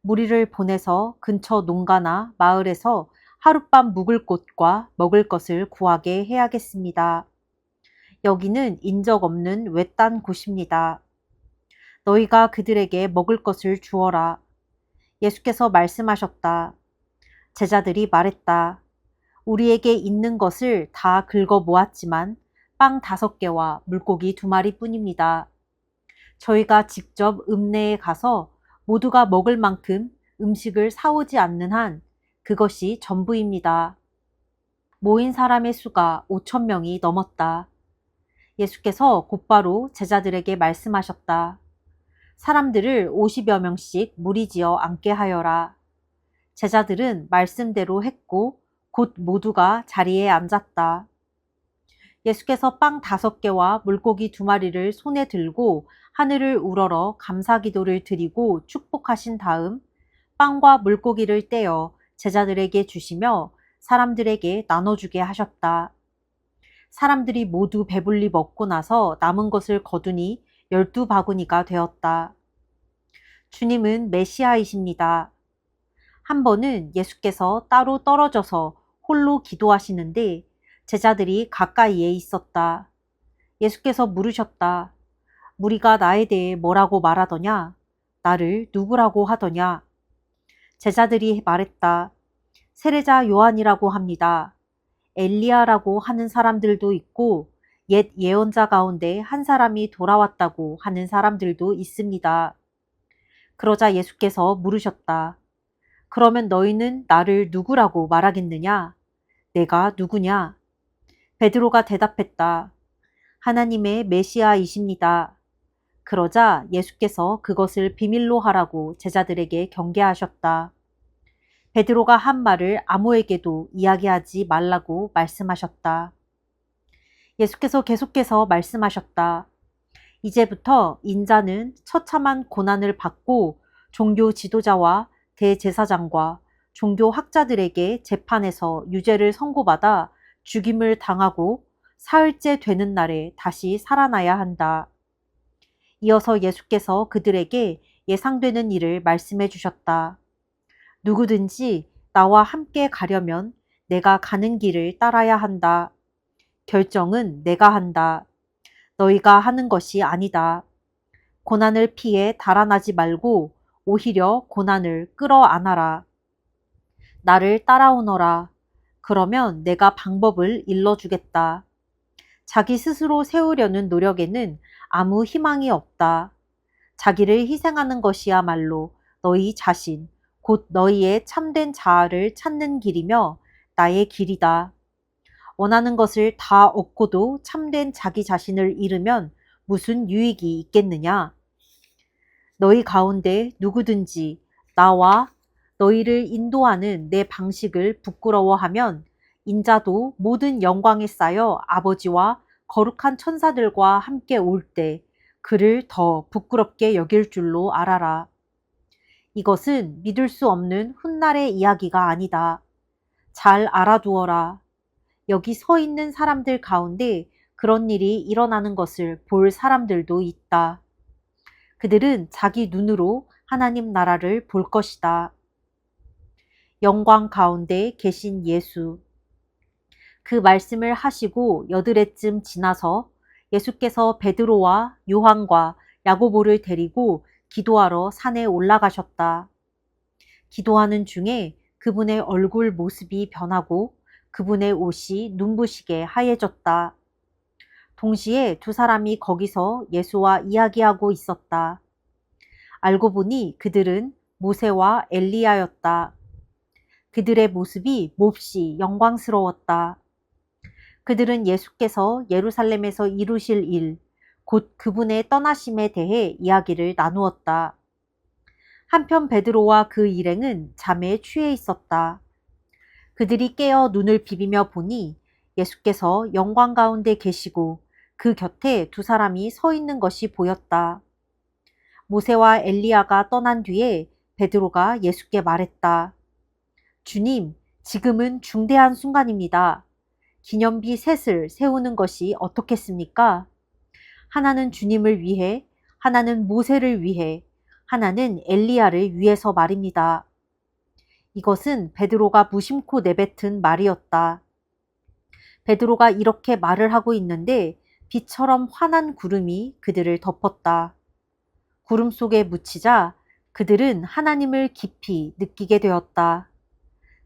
무리를 보내서 근처 농가나 마을에서 하룻밤 묵을 곳과 먹을 것을 구하게 해야겠습니다. 여기는 인적 없는 외딴 곳입니다. 너희가 그들에게 먹을 것을 주어라. 예수께서 말씀하셨다. 제자들이 말했다. 우리에게 있는 것을 다 긁어 모았지만 빵 5개와 물고기 2마리 뿐입니다. 저희가 직접 읍내에 가서 모두가 먹을 만큼 음식을 사오지 않는 한 그것이 전부입니다. 모인 사람의 수가 5,000명이 넘었다. 예수께서 곧바로 제자들에게 말씀하셨다. 사람들을 50여 명씩 무리지어 앉게 하여라. 제자들은 말씀대로 했고 곧 모두가 자리에 앉았다. 예수께서 빵 5개와 물고기 2마리를 손에 들고 하늘을 우러러 감사기도를 드리고 축복하신 다음 빵과 물고기를 떼어 제자들에게 주시며 사람들에게 나눠주게 하셨다. 사람들이 모두 배불리 먹고 나서 남은 것을 거두니 12바구니가 되었다. 주님은 메시아이십니다. 한 번은 예수께서 따로 떨어져서 홀로 기도하시는데 제자들이 가까이에 있었다. 예수께서 물으셨다. 무리가 나에 대해 뭐라고 말하더냐? 나를 누구라고 하더냐? 제자들이 말했다. 세례자 요한이라고 합니다. 엘리야라고 하는 사람들도 있고 옛 예언자 가운데 한 사람이 돌아왔다고 하는 사람들도 있습니다. 그러자 예수께서 물으셨다. 그러면 너희는 나를 누구라고 말하겠느냐? 내가 누구냐? 베드로가 대답했다. 하나님의 메시아이십니다. 그러자 예수께서 그것을 비밀로 하라고 제자들에게 경계하셨다. 베드로가 한 말을 아무에게도 이야기하지 말라고 말씀하셨다. 예수께서 계속해서 말씀하셨다. 이제부터 인자는 처참한 고난을 받고 종교 지도자와 대제사장과 종교 학자들에게 재판에서 유죄를 선고받아 죽임을 당하고 사흘째 되는 날에 다시 살아나야 한다. 이어서 예수께서 그들에게 예상되는 일을 말씀해 주셨다. 누구든지 나와 함께 가려면 내가 가는 길을 따라야 한다. 결정은 내가 한다. 너희가 하는 것이 아니다. 고난을 피해 달아나지 말고 오히려 고난을 끌어안아라. 나를 따라오너라. 그러면 내가 방법을 일러주겠다. 자기 스스로 세우려는 노력에는 아무 희망이 없다. 자기를 희생하는 것이야말로 너희 자신, 곧 너희의 참된 자아를 찾는 길이며 나의 길이다. 원하는 것을 다 얻고도 참된 자기 자신을 잃으면 무슨 유익이 있겠느냐? 너희 가운데 누구든지 나와 너희를 인도하는 내 방식을 부끄러워하면 인자도 모든 영광에 쌓여 아버지와 거룩한 천사들과 함께 올 때 그를 더 부끄럽게 여길 줄로 알아라. 이것은 믿을 수 없는 훗날의 이야기가 아니다. 잘 알아두어라. 여기 서 있는 사람들 가운데 그런 일이 일어나는 것을 볼 사람들도 있다. 그들은 자기 눈으로 하나님 나라를 볼 것이다. 영광 가운데 계신 예수. 그 말씀을 하시고 여드레쯤 지나서 예수께서 베드로와 요한과 야고보를 데리고 기도하러 산에 올라가셨다. 기도하는 중에 그분의 얼굴 모습이 변하고 그분의 옷이 눈부시게 하얘졌다. 동시에 2사람이 거기서 예수와 이야기하고 있었다. 알고 보니 그들은 모세와 엘리야였다. 그들의 모습이 몹시 영광스러웠다. 그들은 예수께서 예루살렘에서 이루실 일, 곧 그분의 떠나심에 대해 이야기를 나누었다. 한편 베드로와 그 일행은 잠에 취해 있었다. 그들이 깨어 눈을 비비며 보니 예수께서 영광 가운데 계시고 그 곁에 2사람이 서 있는 것이 보였다. 모세와 엘리야가 떠난 뒤에 베드로가 예수께 말했다. 주님, 지금은 중대한 순간입니다. 기념비 셋을 세우는 것이 어떻겠습니까? 하나는 주님을 위해, 하나는 모세를 위해, 하나는 엘리야를 위해서 말입니다. 이것은 베드로가 무심코 내뱉은 말이었다. 베드로가 이렇게 말을 하고 있는데 비처럼 환한 구름이 그들을 덮었다. 구름 속에 묻히자 그들은 하나님을 깊이 느끼게 되었다.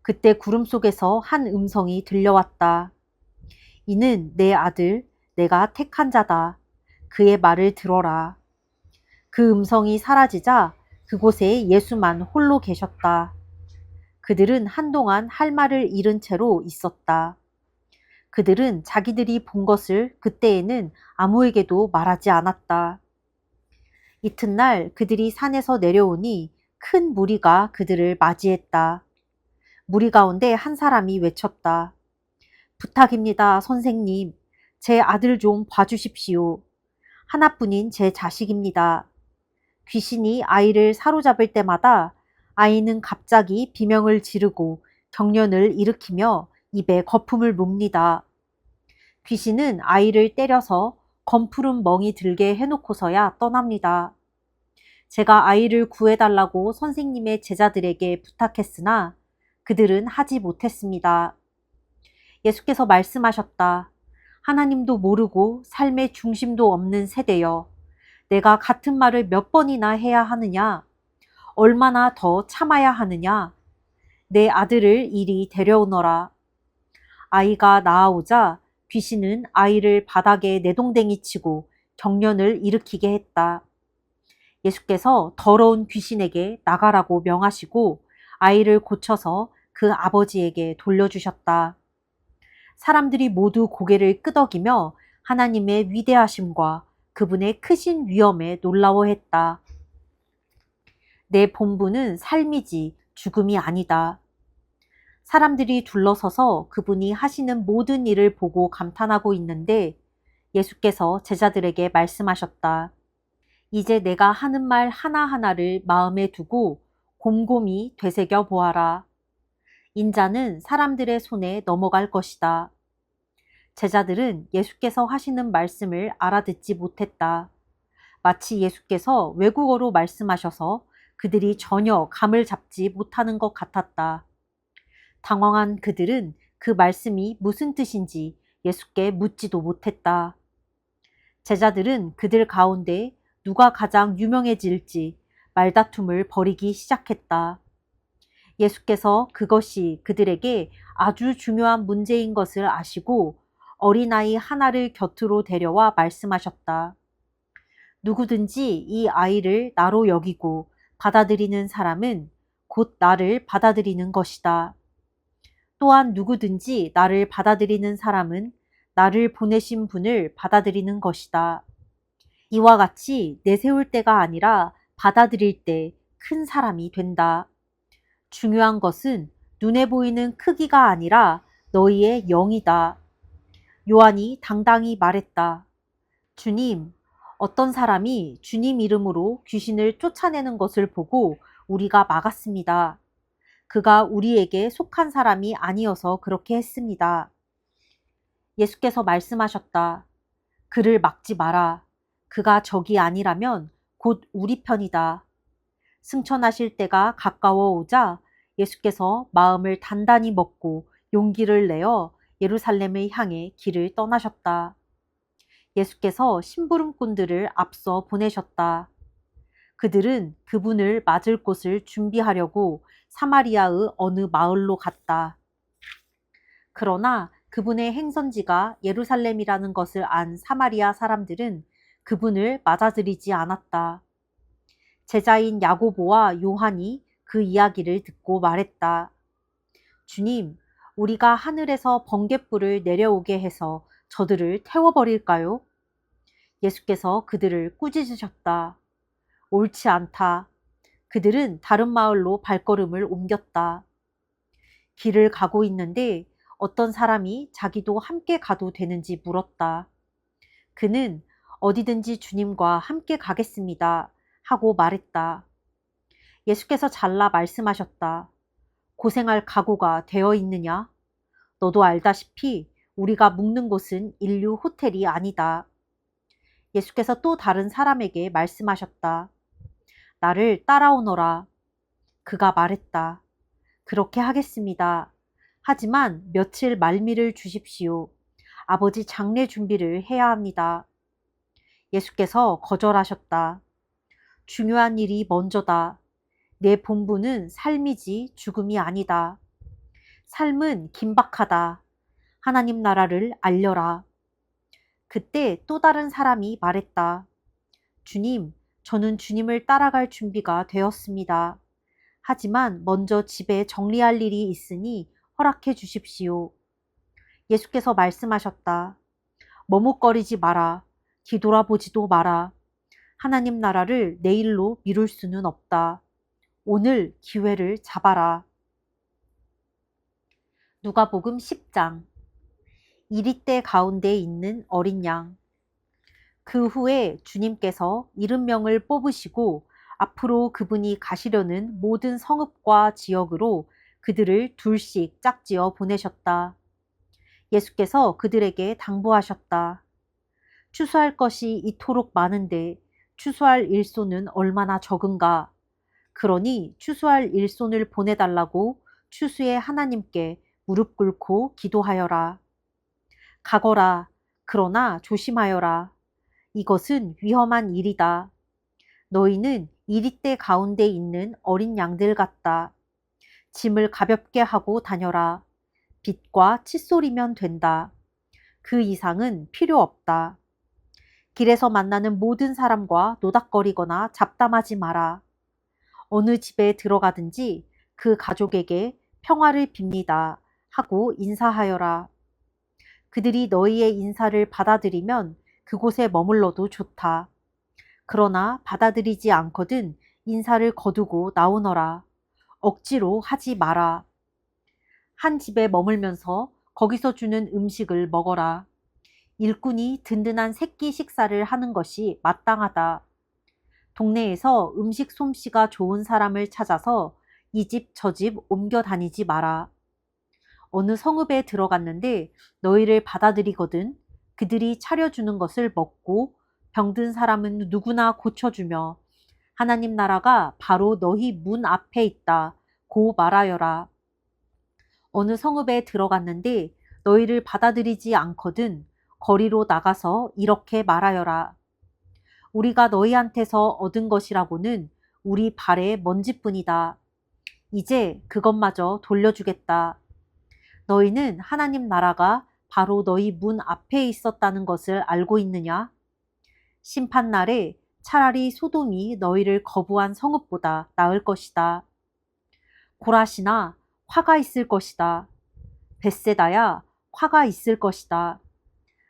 그때 구름 속에서 한 음성이 들려왔다. 이는 내 아들, 내가 택한 자다. 그의 말을 들어라. 그 음성이 사라지자 그곳에 예수만 홀로 계셨다. 그들은 한동안 할 말을 잃은 채로 있었다. 그들은 자기들이 본 것을 그때에는 아무에게도 말하지 않았다. 이튿날 그들이 산에서 내려오니 큰 무리가 그들을 맞이했다. 무리 가운데 한 사람이 외쳤다. 부탁입니다, 선생님. 제 아들 좀 봐주십시오. 하나뿐인 제 자식입니다. 귀신이 아이를 사로잡을 때마다 아이는 갑자기 비명을 지르고 경련을 일으키며 입에 거품을 뭅니다. 귀신은 아이를 때려서 검푸른 멍이 들게 해놓고서야 떠납니다. 제가 아이를 구해달라고 선생님의 제자들에게 부탁했으나 그들은 하지 못했습니다. 예수께서 말씀하셨다. 하나님도 모르고 삶의 중심도 없는 세대여. 내가 같은 말을 몇 번이나 해야 하느냐? 얼마나 더 참아야 하느냐? 내 아들을 이리 데려오너라. 아이가 나아오자 귀신은 아이를 바닥에 내동댕이 치고 경련을 일으키게 했다. 예수께서 더러운 귀신에게 나가라고 명하시고 아이를 고쳐서 그 아버지에게 돌려주셨다. 사람들이 모두 고개를 끄덕이며 하나님의 위대하심과 그분의 크신 위엄에 놀라워했다. 내 본분은 삶이지 죽음이 아니다. 사람들이 둘러서서 그분이 하시는 모든 일을 보고 감탄하고 있는데 예수께서 제자들에게 말씀하셨다. 이제 내가 하는 말 하나하나를 마음에 두고 곰곰이 되새겨 보아라. 인자는 사람들의 손에 넘어갈 것이다. 제자들은 예수께서 하시는 말씀을 알아듣지 못했다. 마치 예수께서 외국어로 말씀하셔서 그들이 전혀 감을 잡지 못하는 것 같았다. 당황한 그들은 그 말씀이 무슨 뜻인지 예수께 묻지도 못했다. 제자들은 그들 가운데 누가 가장 유명해질지 말다툼을 벌이기 시작했다. 예수께서 그것이 그들에게 아주 중요한 문제인 것을 아시고 어린아이 하나를 곁으로 데려와 말씀하셨다. 누구든지 이 아이를 나로 여기고 받아들이는 사람은 곧 나를 받아들이는 것이다. 또한 누구든지 나를 받아들이는 사람은 나를 보내신 분을 받아들이는 것이다. 이와 같이 내세울 때가 아니라 받아들일 때 큰 사람이 된다. 중요한 것은 눈에 보이는 크기가 아니라 너희의 영이다. 요한이 당당히 말했다. 주님, 어떤 사람이 주님 이름으로 귀신을 쫓아내는 것을 보고 우리가 막았습니다. 그가 우리에게 속한 사람이 아니어서 그렇게 했습니다. 예수께서 말씀하셨다. 그를 막지 마라. 그가 적이 아니라면 곧 우리 편이다. 승천하실 때가 가까워 오자 예수께서 마음을 단단히 먹고 용기를 내어 예루살렘을 향해 길을 떠나셨다. 예수께서 심부름꾼들을 앞서 보내셨다. 그들은 그분을 맞을 곳을 준비하려고 사마리아의 어느 마을로 갔다. 그러나 그분의 행선지가 예루살렘이라는 것을 안 사마리아 사람들은 그분을 맞아들이지 않았다. 제자인 야고보와 요한이 그 이야기를 듣고 말했다. 주님, 우리가 하늘에서 번갯불을 내려오게 해서 저들을 태워버릴까요? 예수께서 그들을 꾸짖으셨다. 옳지 않다. 그들은 다른 마을로 발걸음을 옮겼다. 길을 가고 있는데 어떤 사람이 자기도 함께 가도 되는지 물었다. 그는 어디든지 주님과 함께 가겠습니다. 하고 말했다. 예수께서 잘라 말씀하셨다. 고생할 각오가 되어 있느냐? 너도 알다시피 우리가 묵는 곳은 인류 호텔이 아니다. 예수께서 또 다른 사람에게 말씀하셨다. 나를 따라오너라. 그가 말했다. 그렇게 하겠습니다. 하지만 며칠 말미를 주십시오. 아버지 장례 준비를 해야 합니다. 예수께서 거절하셨다. 중요한 일이 먼저다. 내 본분은 삶이지 죽음이 아니다. 삶은 긴박하다. 하나님 나라를 알려라. 그때 또 다른 사람이 말했다. 주님, 저는 주님을 따라갈 준비가 되었습니다. 하지만 먼저 집에 정리할 일이 있으니 허락해 주십시오. 예수께서 말씀하셨다. 머뭇거리지 마라. 뒤돌아보지도 마라. 하나님 나라를 내일로 미룰 수는 없다. 오늘 기회를 잡아라. 누가복음 10장. 이리떼 가운데 있는 어린 양. 그 후에 주님께서 70명을 뽑으시고 앞으로 그분이 가시려는 모든 성읍과 지역으로 그들을 둘씩 짝지어 보내셨다. 예수께서 그들에게 당부하셨다. 추수할 것이 이토록 많은데 추수할 일손은 얼마나 적은가. 그러니 추수할 일손을 보내달라고 추수의 하나님께 무릎 꿇고 기도하여라. 가거라. 그러나 조심하여라. 이것은 위험한 일이다. 너희는 이리떼 가운데 있는 어린 양들 같다. 짐을 가볍게 하고 다녀라. 빛과 칫솔이면 된다. 그 이상은 필요 없다. 길에서 만나는 모든 사람과 노닥거리거나 잡담하지 마라. 어느 집에 들어가든지 그 가족에게 평화를 빕니다 하고 인사하여라. 그들이 너희의 인사를 받아들이면 그곳에 머물러도 좋다. 그러나 받아들이지 않거든 인사를 거두고 나오너라. 억지로 하지 마라. 한 집에 머물면서 거기서 주는 음식을 먹어라. 일꾼이 든든한 새끼 식사를 하는 것이 마땅하다. 동네에서 음식 솜씨가 좋은 사람을 찾아서 이 집 저 집 옮겨 다니지 마라. 어느 성읍에 들어갔는데 너희를 받아들이거든 그들이 차려주는 것을 먹고 병든 사람은 누구나 고쳐주며 하나님 나라가 바로 너희 문 앞에 있다 고 말하여라. 어느 성읍에 들어갔는데 너희를 받아들이지 않거든 거리로 나가서 이렇게 말하여라. 우리가 너희한테서 얻은 것이라고는 우리 발의 먼지뿐이다. 이제 그것마저 돌려주겠다. 너희는 하나님 나라가 바로 너희 문 앞에 있었다는 것을 알고 있느냐? 심판날에 차라리 소돔이 너희를 거부한 성읍보다 나을 것이다. 고라시나 화가 있을 것이다. 벳세다야 화가 있을 것이다.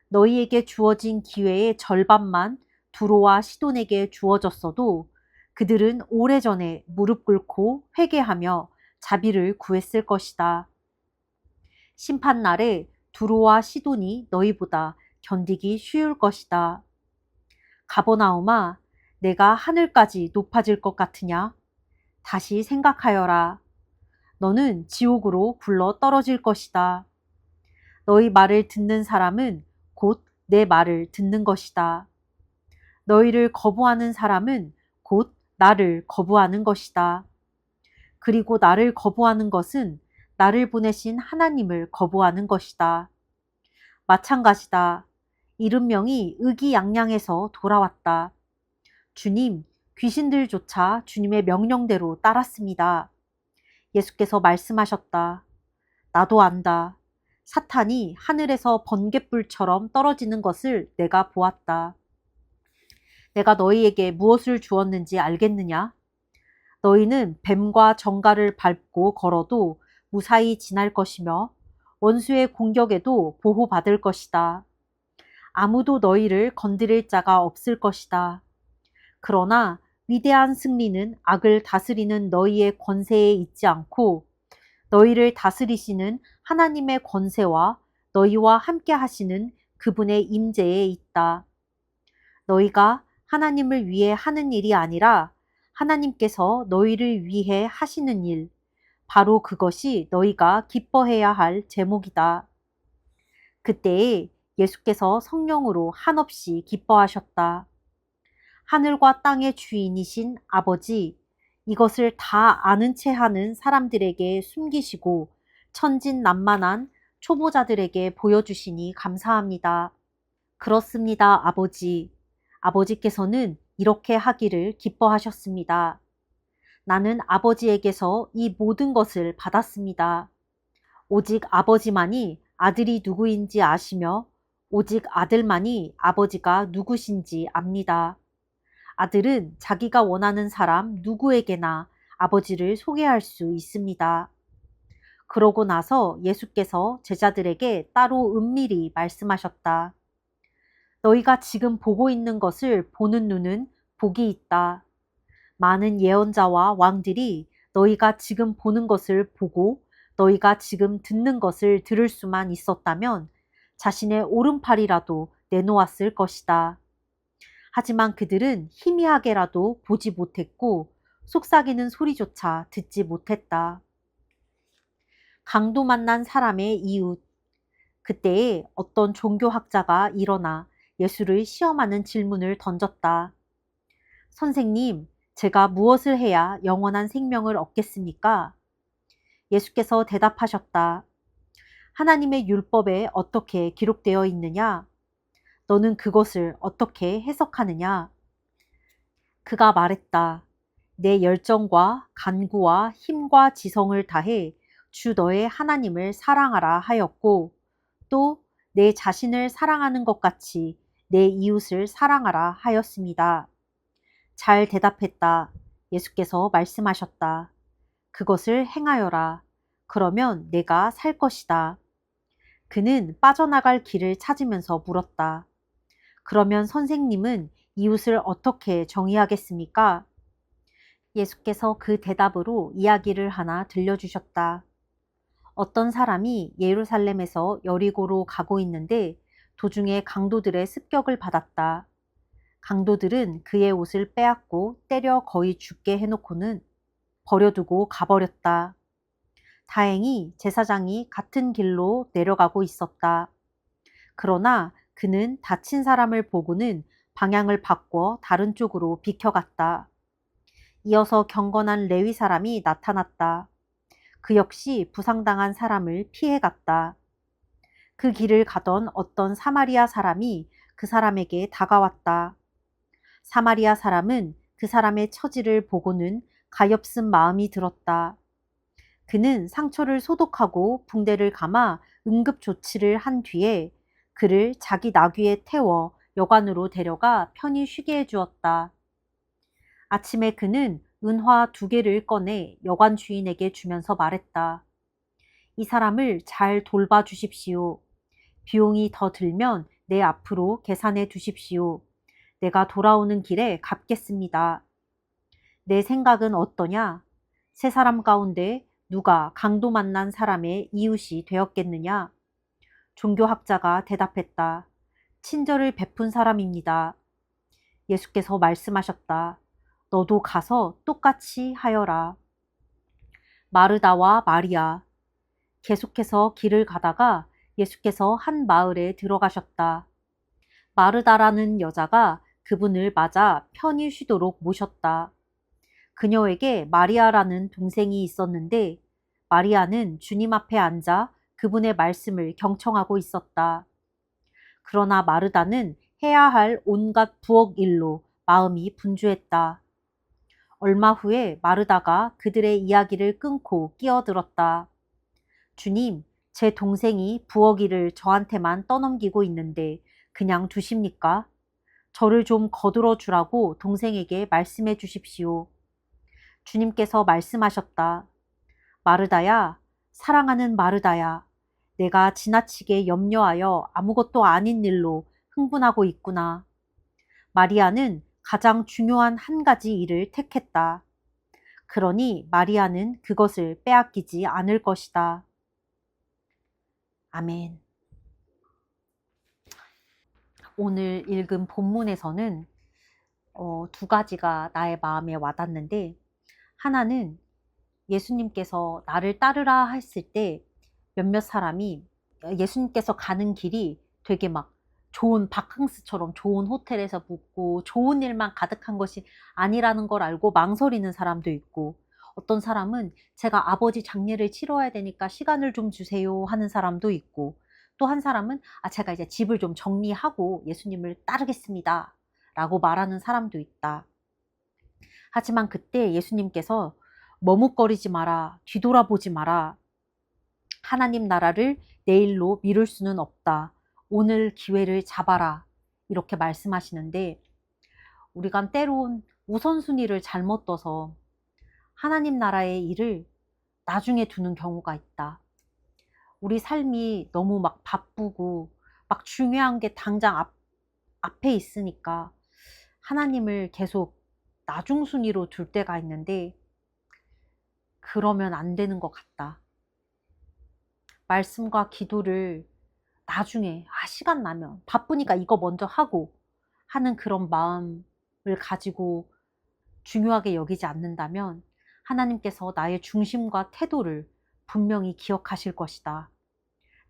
너희에게 주어진 기회의 절반만 두로와 시돈에게 주어졌어도 그들은 오래전에 무릎 꿇고 회개하며 자비를 구했을 것이다. 심판날에 두로와 시돈이 너희보다 견디기 쉬울 것이다. 가버나움아, 내가 하늘까지 높아질 것 같으냐? 다시 생각하여라. 너는 지옥으로 굴러 떨어질 것이다. 너희 말을 듣는 사람은 곧 내 말을 듣는 것이다. 너희를 거부하는 사람은 곧 나를 거부하는 것이다. 그리고 나를 거부하는 것은 나를 보내신 하나님을 거부하는 것이다. 마찬가지다. 70명이 의기양양해서 돌아왔다. 주님, 귀신들조차 주님의 명령대로 따랐습니다. 예수께서 말씀하셨다. 나도 안다. 사탄이 하늘에서 번갯불처럼 떨어지는 것을 내가 보았다. 내가 너희에게 무엇을 주었는지 알겠느냐? 너희는 뱀과 정갈을 밟고 걸어도 무사히 지날 것이며 원수의 공격에도 보호받을 것이다. 아무도 너희를 건드릴 자가 없을 것이다. 그러나 위대한 승리는 악을 다스리는 너희의 권세에 있지 않고 너희를 다스리시는 하나님의 권세와 너희와 함께 하시는 그분의 임재에 있다. 너희가 하나님을 위해 하는 일이 아니라 하나님께서 너희를 위해 하시는 일, 바로 그것이 너희가 기뻐해야 할 제목이다. 그때에 예수께서 성령으로 한없이 기뻐하셨다. 하늘과 땅의 주인이신 아버지, 이것을 다 아는 채 하는 사람들에게 숨기시고 천진난만한 초보자들에게 보여주시니 감사합니다. 그렇습니다, 아버지. 아버지께서는 이렇게 하기를 기뻐하셨습니다. 나는 아버지에게서 이 모든 것을 받았습니다. 오직 아버지만이 아들이 누구인지 아시며 오직 아들만이 아버지가 누구신지 압니다. 아들은 자기가 원하는 사람 누구에게나 아버지를 소개할 수 있습니다. 그러고 나서 예수께서 제자들에게 따로 은밀히 말씀하셨다. 너희가 지금 보고 있는 것을 보는 눈은 복이 있다. 많은 예언자와 왕들이 너희가 지금 보는 것을 보고 너희가 지금 듣는 것을 들을 수만 있었다면 자신의 오른팔이라도 내놓았을 것이다. 하지만 그들은 희미하게라도 보지 못했고 속삭이는 소리조차 듣지 못했다. 강도 만난 사람의 이웃. 그때에 어떤 종교학자가 일어나 예수를 시험하는 질문을 던졌다. 선생님, 제가 무엇을 해야 영원한 생명을 얻겠습니까? 예수께서 대답하셨다. 하나님의 율법에 어떻게 기록되어 있느냐? 너는 그것을 어떻게 해석하느냐? 그가 말했다. 내 열정과 간구와 힘과 지성을 다해 주 너의 하나님을 사랑하라 하였고 또 내 자신을 사랑하는 것 같이 내 이웃을 사랑하라 하였습니다. 잘 대답했다. 예수께서 말씀하셨다. 그것을 행하여라. 그러면 내가 살 것이다. 그는 빠져나갈 길을 찾으면서 물었다. 그러면 선생님은 이웃을 어떻게 정의하겠습니까? 예수께서 그 대답으로 이야기를 하나 들려주셨다. 어떤 사람이 예루살렘에서 여리고로 가고 있는데 도중에 강도들의 습격을 받았다. 강도들은 그의 옷을 빼앗고 때려 거의 죽게 해놓고는 버려두고 가버렸다. 다행히 제사장이 같은 길로 내려가고 있었다. 그러나 그는 다친 사람을 보고는 방향을 바꿔 다른 쪽으로 비켜갔다. 이어서 경건한 레위 사람이 나타났다. 그 역시 부상당한 사람을 피해갔다. 그 길을 가던 어떤 사마리아 사람이 그 사람에게 다가왔다. 사마리아 사람은 그 사람의 처지를 보고는 가엾은 마음이 들었다. 그는 상처를 소독하고 붕대를 감아 응급 조치를 한 뒤에 그를 자기 나귀에 태워 여관으로 데려가 편히 쉬게 해주었다. 아침에 그는 은화 2개를 꺼내 여관 주인에게 주면서 말했다. 이 사람을 잘 돌봐 주십시오. 비용이 더 들면 내 앞으로 계산해 두십시오. 내가 돌아오는 길에 갚겠습니다. 내 생각은 어떠냐? 세 사람 가운데 누가 강도 만난 사람의 이웃이 되었겠느냐? 종교학자가 대답했다. 친절을 베푼 사람입니다. 예수께서 말씀하셨다. 너도 가서 똑같이 하여라. 마르다와 마리아. 계속해서 길을 가다가 예수께서 한 마을에 들어가셨다. 마르다라는 여자가 그분을 맞아 편히 쉬도록 모셨다. 그녀에게 마리아라는 동생이 있었는데 마리아는 주님 앞에 앉아 그분의 말씀을 경청하고 있었다. 그러나 마르다는 해야 할 온갖 부엌 일로 마음이 분주했다. 얼마 후에 마르다가 그들의 이야기를 끊고 끼어들었다. 주님, 제 동생이 부엌 일을 저한테만 떠넘기고 있는데 그냥 두십니까? 저를 좀 거들어 주라고 동생에게 말씀해 주십시오. 주님께서 말씀하셨다. 마르다야, 사랑하는 마르다야, 내가 지나치게 염려하여 아무것도 아닌 일로 흥분하고 있구나. 마리아는 가장 중요한 한 가지 일을 택했다. 그러니 마리아는 그것을 빼앗기지 않을 것이다. 아멘. 오늘 읽은 본문에서는 2가지가 나의 마음에 와닿는데 하나는 예수님께서 나를 따르라 했을 때 몇몇 사람이 예수님께서 가는 길이 되게 막 좋은 바캉스처럼 좋은 호텔에서 묵고 좋은 일만 가득한 것이 아니라는 걸 알고 망설이는 사람도 있고, 어떤 사람은 제가 아버지 장례를 치러야 되니까 시간을 좀 주세요 하는 사람도 있고, 또 한 사람은 제가 이제 집을 좀 정리하고 예수님을 따르겠습니다 라고 말하는 사람도 있다. 하지만 그때 예수님께서 머뭇거리지 마라, 뒤돌아보지 마라, 하나님 나라를 내일로 미룰 수는 없다, 오늘 기회를 잡아라, 이렇게 말씀하시는데, 우리가 때론 우선순위를 잘못 둬서 하나님 나라의 일을 나중에 두는 경우가 있다. 우리 삶이 너무 막 바쁘고 막 중요한 게 당장 앞에 있으니까 하나님을 계속 나중 순위로 둘 때가 있는데, 그러면 안 되는 것 같다. 말씀과 기도를 나중에 시간 나면 바쁘니까 이거 먼저 하고 하는 그런 마음을 가지고 중요하게 여기지 않는다면 하나님께서 나의 중심과 태도를 분명히 기억하실 것이다.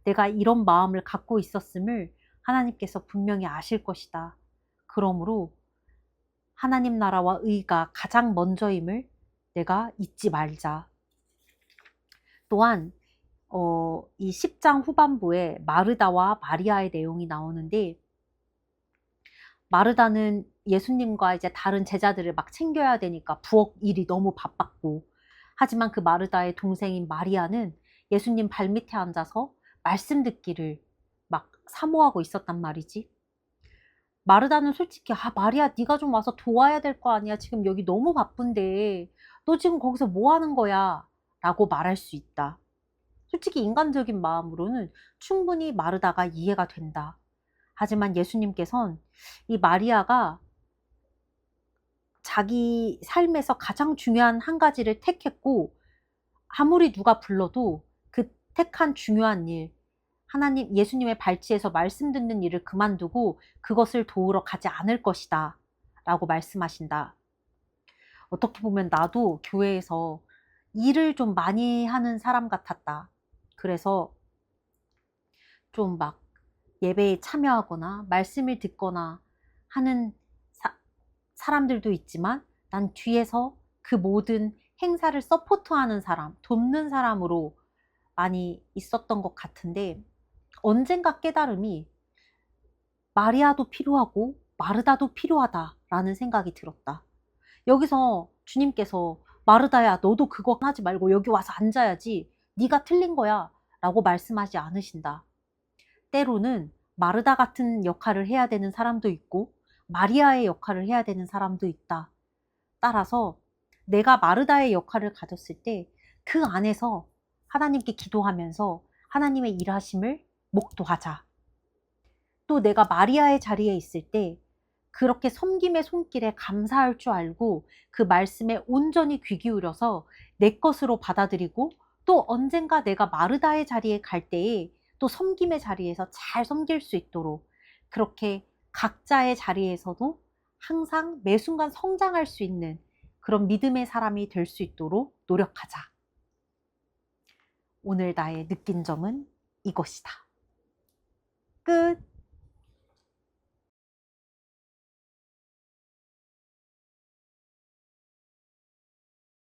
내가 이런 마음을 갖고 있었음을 하나님께서 분명히 아실 것이다. 그러므로 하나님 나라와 의가 가장 먼저임을 내가 잊지 말자. 또한 이 10장 후반부에 마르다와 마리아의 내용이 나오는데, 마르다는 예수님과 이제 다른 제자들을 막 챙겨야 되니까 부엌 일이 너무 바빴고, 하지만 그 마르다의 동생인 마리아는 예수님 발밑에 앉아서 말씀 듣기를 막 사모하고 있었단 말이지. 마르다는 솔직히 마리아 네가 좀 와서 도와야 될 거 아니야, 지금 여기 너무 바쁜데 너 지금 거기서 뭐 하는 거야 라고 말할 수 있다. 솔직히 인간적인 마음으로는 충분히 마르다가 이해가 된다. 하지만 예수님께서는 이 마리아가 자기 삶에서 가장 중요한 한 가지를 택했고, 아무리 누가 불러도 그 택한 중요한 일, 하나님 예수님의 발치에서 말씀 듣는 일을 그만두고 그것을 도우러 가지 않을 것이다 라고 말씀하신다. 어떻게 보면 나도 교회에서 일을 좀 많이 하는 사람 같았다. 그래서 좀 막 예배에 참여하거나 말씀을 듣거나 하는 사람들도 있지만, 난 뒤에서 그 모든 행사를 서포트하는 사람, 돕는 사람으로 많이 있었던 것 같은데, 언젠가 깨달음이 마리아도 필요하고 마르다도 필요하다라는 생각이 들었다. 여기서 주님께서 마르다야 너도 그거 하지 말고 여기 와서 앉아야지, 네가 틀린 거야 라고 말씀하지 않으신다. 때로는 마르다 같은 역할을 해야 되는 사람도 있고 마리아의 역할을 해야 되는 사람도 있다. 따라서 내가 마르다의 역할을 가졌을 때 그 안에서 하나님께 기도하면서 하나님의 일하심을 목도하자. 또 내가 마리아의 자리에 있을 때 그렇게 섬김의 손길에 감사할 줄 알고 그 말씀에 온전히 귀 기울여서 내 것으로 받아들이고, 또 언젠가 내가 마르다의 자리에 갈 때에 또 섬김의 자리에서 잘 섬길 수 있도록, 그렇게 각자의 자리에서도 항상 매 순간 성장할 수 있는 그런 믿음의 사람이 될 수 있도록 노력하자. 오늘 나의 느낀 점은 이것이다. 끝.